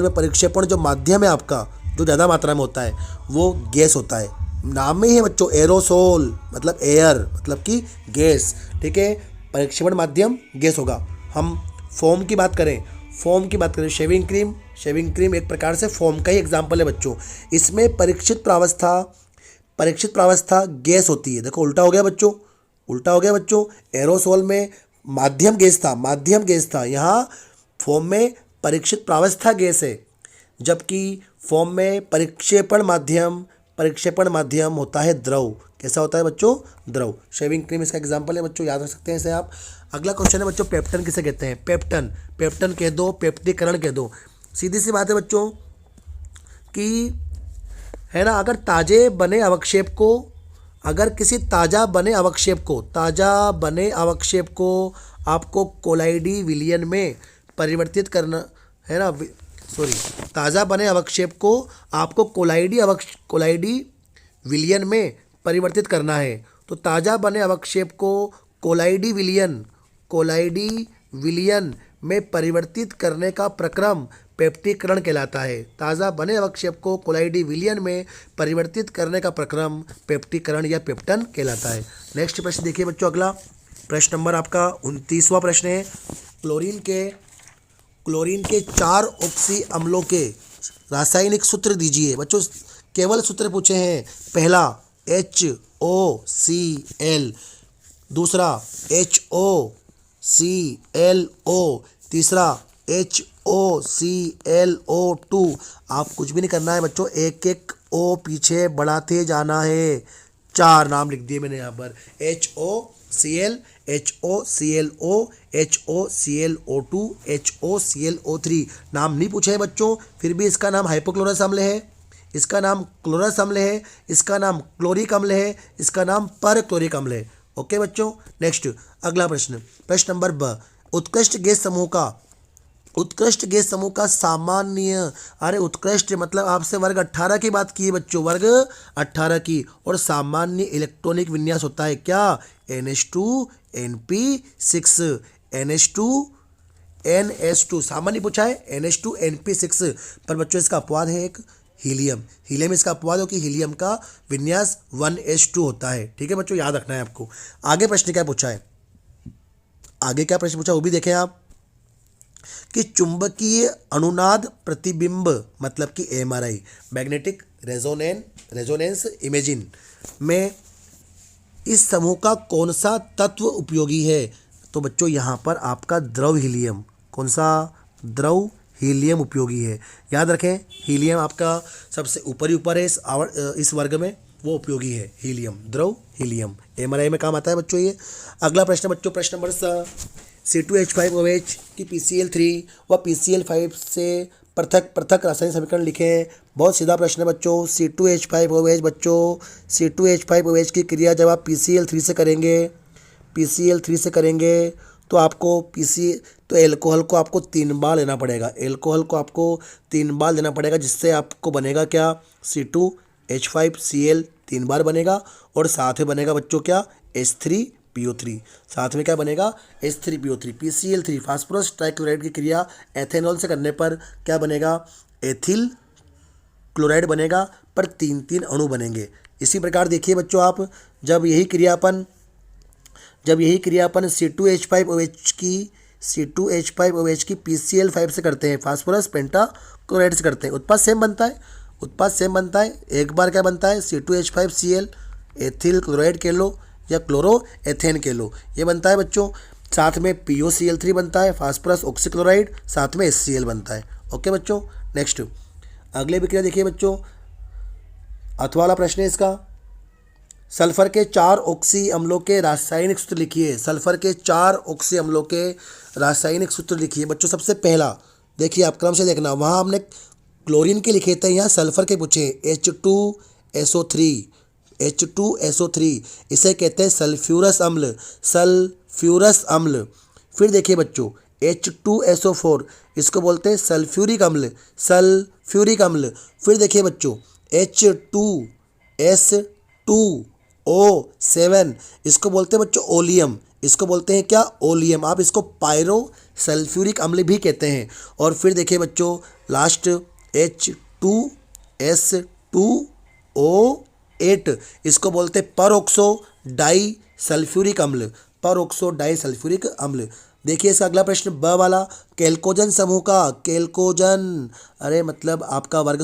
में परिक्षेपण जो माध्यम है आपका, जो ज़्यादा मात्रा में होता है, वो गैस होता है। नाम में ही है बच्चों एरोसोल मतलब एयर, मतलब कि गैस। ठीक है, परिक्षेपण माध्यम गैस होगा। हम फोम की बात करें, शेविंग क्रीम एक प्रकार से फोम का ही एग्जाम्पल है बच्चों। इसमें परीक्षित प्रावस्था गैस होती है। देखो उल्टा हो गया बच्चों, एरोसोल में माध्यम गैस था, यहाँ फोम में परीक्षित प्रावस्था गैस है। जबकि फोम में परिक्षेपण माध्यम होता है द्रव। कैसा होता है बच्चों? द्रव। शेविंग क्रीम इसका एग्जाम्पल है बच्चों, याद रख सकते हैं इसे आप। अगला क्वेश्चन है बच्चों, पेप्टन किसे कहते हैं? पेप्टन कह दो, पेप्टीकरण कह दो। सीधी सी बात है बच्चों कि है ना, अगर किसी ताज़ा बने अवक्षेप को आपको कोलाइडी विलयन में परिवर्तित करना है ना, ताज़ा बने अवक्षेप को आपको कोलाइडी विलयन में परिवर्तित करना है। तो ताज़ा बने अवक्षेप को कोलाइडी विलयन में परिवर्तित करने का प्रक्रम पेप्टीकरण कहलाता है। ताज़ा बने अवक्षेप को कोलाइडी विलयन में परिवर्तित करने का प्रक्रम पेप्टीकरण या पेप्टन कहलाता है। नेक्स्ट प्रश्न देखिए बच्चों, अगला प्रश्न नंबर आपका 29वां प्रश्न है। क्लोरीन के 4 ऑक्सी अम्लों के रासायनिक सूत्र दीजिए। बच्चों केवल सूत्र पूछे हैं। पहला HOCl, दूसरा HOClO, तीसरा HOClO2। आप कुछ भी नहीं करना है बच्चों, एक एक O पीछे बढ़ाते जाना है। 4 नाम लिख दिए मैंने यहाँ पर, HOCl, HOClO, HOClO2, HOClO3। नाम नहीं पूछे हैं बच्चों, फिर भी इसका नाम हाइपोक्लोरस अम्ल है, इसका नाम क्लोरस अम्ल है, इसका नाम क्लोरिक अम्ल है, इसका नाम परक्लोरिक अम्ल है। ओके बच्चों, नेक्स्ट अगला प्रश्न नंबर ब। उत्कृष्ट गैस समूह का सामान्य, अरे उत्कृष्ट मतलब आपसे वर्ग 18 की बात की है बच्चों, वर्ग 18 की। और सामान्य इलेक्ट्रॉनिक विन्यास होता है क्या? NH2NP6, NH2 सामान्य पूछा है, NH2NP6। पर बच्चों इसका अपवाद है एक, हीलियम इसका अपवाद हो कि हीलियम का विन्यास 1s2 होता है। ठीक है बच्चों, याद रखना है आपको। आगे प्रश्न क्या पूछा है, वो भी देखें आप कि चुंबकीय अनुनाद प्रतिबिंब मतलब कि MRI, मैग्नेटिक रेजोनेंस इमेजिंग में इस समूह का कौन सा तत्व उपयोगी है? तो बच्चों यहाँ पर आपका द्रव हीलियम, कौन सा? द्रव हीलियम उपयोगी है। याद रखें, हीलियम आपका सबसे ऊपर है इस वर्ग में, वो उपयोगी है हीलियम, द्रव हीलियम। MRI में काम आता है बच्चों ये। अगला प्रश्न बच्चों, प्रश्न नंबर C2H5OH की PCl3 व PCl5 से पृथक पृथक रासायनिक समीकरण लिखें। बहुत सीधा प्रश्न है बच्चों। C2H5OH बच्चों, C2H5OH की क्रिया जब आप PCl3 से करेंगे तो आपको तो एल्कोहल को आपको 3 बार लेना पड़ेगा। एल्कोहल को आपको 3 बार लेना पड़ेगा, जिससे आपको बनेगा क्या, C2H5Cl 3 बार बनेगा और साथ में बनेगा बच्चों क्या, H3PO3। साथ में क्या बनेगा, H3PO3। PCl3 फास्फोरस ट्राइक्लोराइड की क्रिया एथेनॉल से करने पर क्या बनेगा, एथिल क्लोराइड बनेगा, पर 3 अणु बनेंगे। इसी प्रकार देखिए बच्चों आप, जब यही क्रिया अपन C2H5OH की PCl5 से करते हैं, फास्फोरस पेंटाक्लोराइड से करते हैं, उत्पाद सेम बनता है। एक बार क्या बनता है, C2H5Cl एथिल क्लोराइड के लो या क्लोरो एथेन के लो, ये बनता है बच्चों। साथ में POCl3 बनता है, फास्फोरस ऑक्सीक्लोराइड, साथ में HCl बनता है। ओके बच्चों, नेक्स्ट अगले विक्रिया देखिए बच्चों, अथवा वाला प्रश्न है इसका। सल्फर के 4 ऑक्सी अम्लों के रासायनिक सूत्र लिखिए। सल्फर के 4 ऑक्सी अम्लों के रासायनिक सूत्र लिखिए बच्चों। सबसे पहला देखिए, आप क्रम से देखना, वहाँ हमने क्लोरीन के लिखे थे, यहाँ सल्फर के पूछे, H2SO3। इसे कहते हैं सल्फ्यूरस अम्ल। फिर देखिए बच्चों, H2SO4, इसको बोलते हैं सल्फ्यूरिक अम्ल। फिर देखिए बच्चों, H2S2O7, इसको बोलते हैं बच्चों ओलियम। इसको बोलते हैं क्या, ओलियम। आप इसको पायरो सल्फ्यूरिक अम्ल भी कहते हैं। और फिर देखिए बच्चों लास्ट H2S2O8, इसको बोलते हैं परऑक्सो डाई सल्फ्यूरिक अम्ल। देखिए इसका अगला प्रश्न ब वाला, कैल्कोजन समूह का, अरे मतलब आपका वर्ग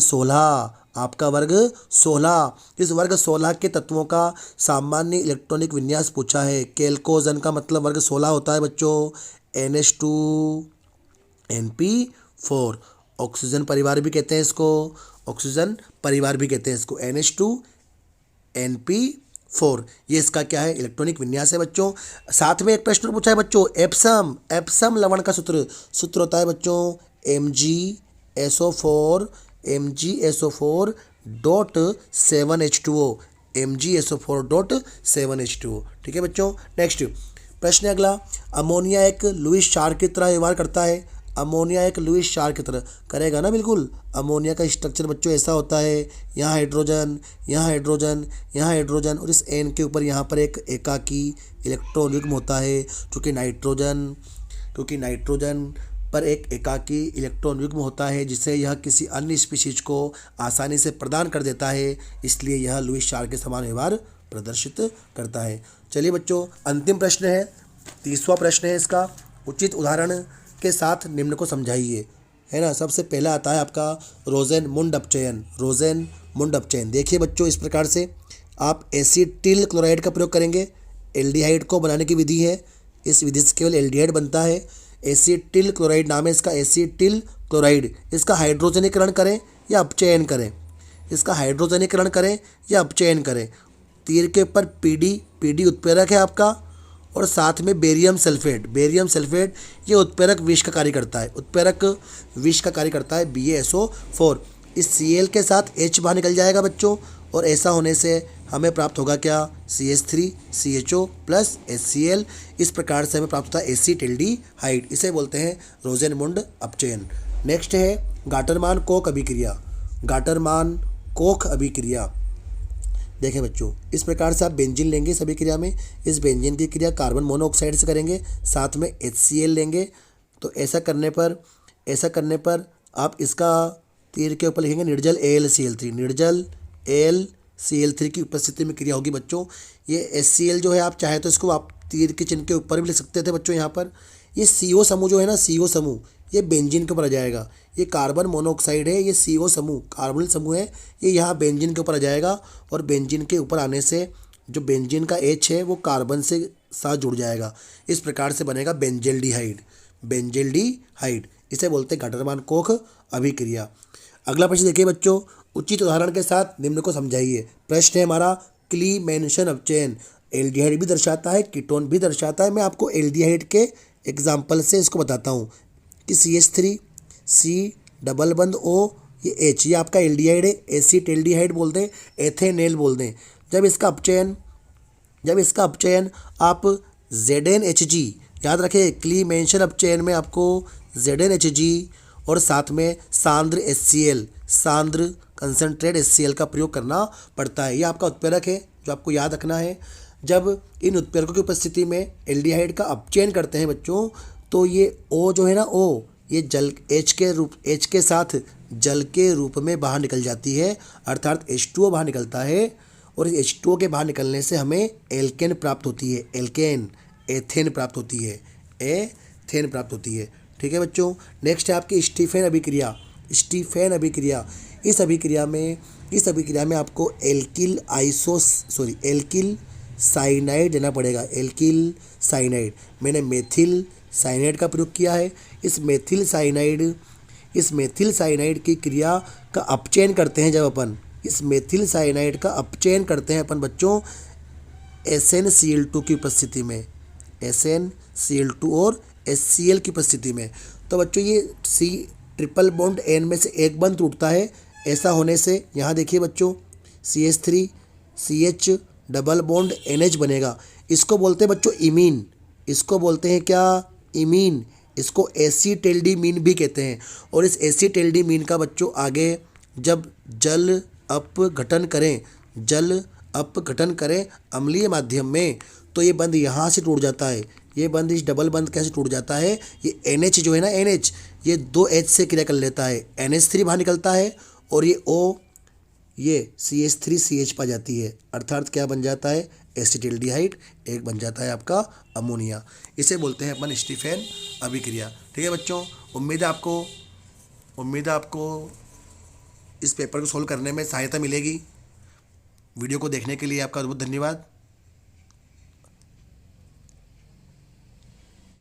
16, इस वर्ग 16 के तत्वों का सामान्य इलेक्ट्रॉनिक विन्यास पूछा है। कैल्कोजन का मतलब वर्ग 16 होता है बच्चों, NH2NP4। ऑक्सीजन परिवार भी कहते हैं इसको, NH2NP4। ये इसका क्या है, इलेक्ट्रॉनिक विन्यास है बच्चों। साथ में एक प्रश्न पूछा है बच्चों, एप्सम लवण का सूत्र होता है बच्चों MgSO4.7H2O। ठीक है बच्चों, नेक्स्ट प्रश्न है अगला। अमोनिया एक लुईस क्षार की तरह व्यवहार करता है। अमोनिया एक लुईस क्षार की तरह करेगा ना, बिल्कुल। अमोनिया का स्ट्रक्चर बच्चों ऐसा होता है, यहाँ हाइड्रोजन, और इस N के ऊपर यहाँ पर एक एकाकी इलेक्ट्रॉन युग्म होता है, क्योंकि नाइट्रोजन पर एक एकाकी इलेक्ट्रॉन युग्म होता है, जिसे यह किसी अन्य स्पीशीज को आसानी से प्रदान कर देता है, इसलिए यह लुईस क्षार के समान व्यवहार प्रदर्शित करता है। चलिए बच्चों, अंतिम प्रश्न है, 30वां प्रश्न है इसका। उचित उदाहरण के साथ निम्न को समझाइए, है ना। सबसे पहला आता है आपका रोजेनमुंड अपचयन। देखिए बच्चों, इस प्रकार से आप एसिटिल क्लोराइड का प्रयोग करेंगे। एल्डिहाइड को बनाने की विधि है, इस विधि से केवल एल्डिहाइड बनता है। एसिटिल क्लोराइड नाम है इसका, एसिटिल क्लोराइड। इसका हाइड्रोजनीकरण करें या अपचयन करें। तीर के ऊपर पीडी उत्प्रेरक है आपका, और साथ में बेरियम सल्फेट ये उत्प्रेरक विष का कार्य करता है, BaSO4। इस Cl के साथ H बाहर निकल जाएगा बच्चों, और ऐसा होने से हमें प्राप्त होगा क्या, CH3CHO प्लस HCl। इस प्रकार से हमें प्राप्त होता है एसिटिल्डिहाइड। इसे बोलते हैं रोजेनमुंड अपचयन। नेक्स्ट है गाटरमान कोख अभिक्रिया। देखें बच्चों, इस प्रकार से आप बेंजीन लेंगे सभी क्रिया में। इस बेंजीन की क्रिया कार्बन मोनोऑक्साइड से करेंगे, साथ में HCl लेंगे। तो ऐसा करने पर आप इसका तीर के ऊपर लिखेंगे निर्जल AlCl3 की उपस्थिति में क्रिया होगी बच्चों। ये HCl जो है, आप चाहे तो इसको आप तीर के चिन्ह के ऊपर भी लिख सकते थे बच्चों। यहाँ पर ये CO समूह जो है ना, CO समूह ये बेंजीन के ऊपर आ जाएगा। ये कार्बन मोनोऑक्साइड है, ये CO समूह कार्बोनिल समूह है, ये यहाँ बेंजीन के ऊपर आ जाएगा। और बेंजीन के ऊपर आने से जो बेंजीन का H है वो कार्बन से साथ जुड़ जाएगा। इस प्रकार से बनेगा बेंजेल्डिहाइड। इसे बोलते हैं गाटरमान कोख अभिक्रिया। अगला प्रश्न देखिए बच्चों, उचित उदाहरण के साथ निम्न को समझाइए। प्रश्न है हमारा क्लीमेंशन अपचयन। एल्डिहाइड भी दर्शाता है, कीटोन भी दर्शाता है। मैं आपको एल्डिहाइड के एग्जाम्पल से इसको बताता हूँ कि CH3 C डबल बंद O, ये H, ये आपका एल्डिहाइड है, एसीटेल्डिहाइड बोलते हैं, एथेनेल बोलते हैं। जब इसका अपचयन आप ZnHG, याद रखें क्लीमेंशन अपचयन में आपको ZnHG और साथ में सांद्र HCl, सांद्र कंसनट्रेट HCl का प्रयोग करना पड़ता है। ये आपका उत्प्रेरक है जो आपको याद रखना है। जब इन उत्प्रेरकों की उपस्थिति में एल्डिहाइड का अपचयन करते हैं बच्चों, तो ये O जो है ना, O ये जल H के साथ जल के रूप में बाहर निकल जाती है, अर्थात H2O बाहर निकलता है। और इस H2O के बाहर निकलने से हमें एल्केन प्राप्त होती है, एल्केन, एथेन प्राप्त होती है, एथेन प्राप्त होती है। ठीक है बच्चों। नेक्स्ट है आपकी स्टीफेन अभिक्रिया। स्टीफेन अभिक्रिया, इस अभिक्रिया में आपको एल्किल साइनाइड देना पड़ेगा, एल्किल साइनाइड। मैंने मेथिल साइनाइड का प्रयोग किया है। इस मेथिल साइनाइड की क्रिया का अपचयन करते हैं जब अपन, इस मेथिल साइनाइड का अपचयन करते हैं अपन बच्चों SnCl2 की उपस्थिति में, SnCl2 और HCl की उपस्थिति में। तो बच्चों ये C ट्रिपल बॉन्ड N में से एक बंध टूटता है। ऐसा होने से यहाँ देखिए बच्चों CH3 CH double bond NH बनेगा। इसको बोलते हैं बच्चों इमीन, इसको बोलते हैं क्या, इमीन। इसको एसीटेल्डीमीन भी कहते हैं। और इस एसीटेल्डीमीन का बच्चों आगे जब जल अपघटन करें अम्लीय माध्यम में, तो ये बंध यहाँ से टूट जाता है। ये बंध, इस डबल बंध कैसे टूट जाता है, ये NH जो है ना, NH ये 2 H से क्रिया कर लेता है, NH3 बाहर निकलता है और ये O, ये CH3CH पा जाती है, अर्थात क्या बन जाता है, एसिटिल्डिहाइड, एक बन जाता है आपका अमोनिया। इसे बोलते हैं अपन स्टीफेन अभिक्रिया। ठीक है बच्चों, उम्मीद है आपको इस पेपर को सोल्व करने में सहायता मिलेगी। वीडियो को देखने के लिए आपका बहुत धन्यवाद।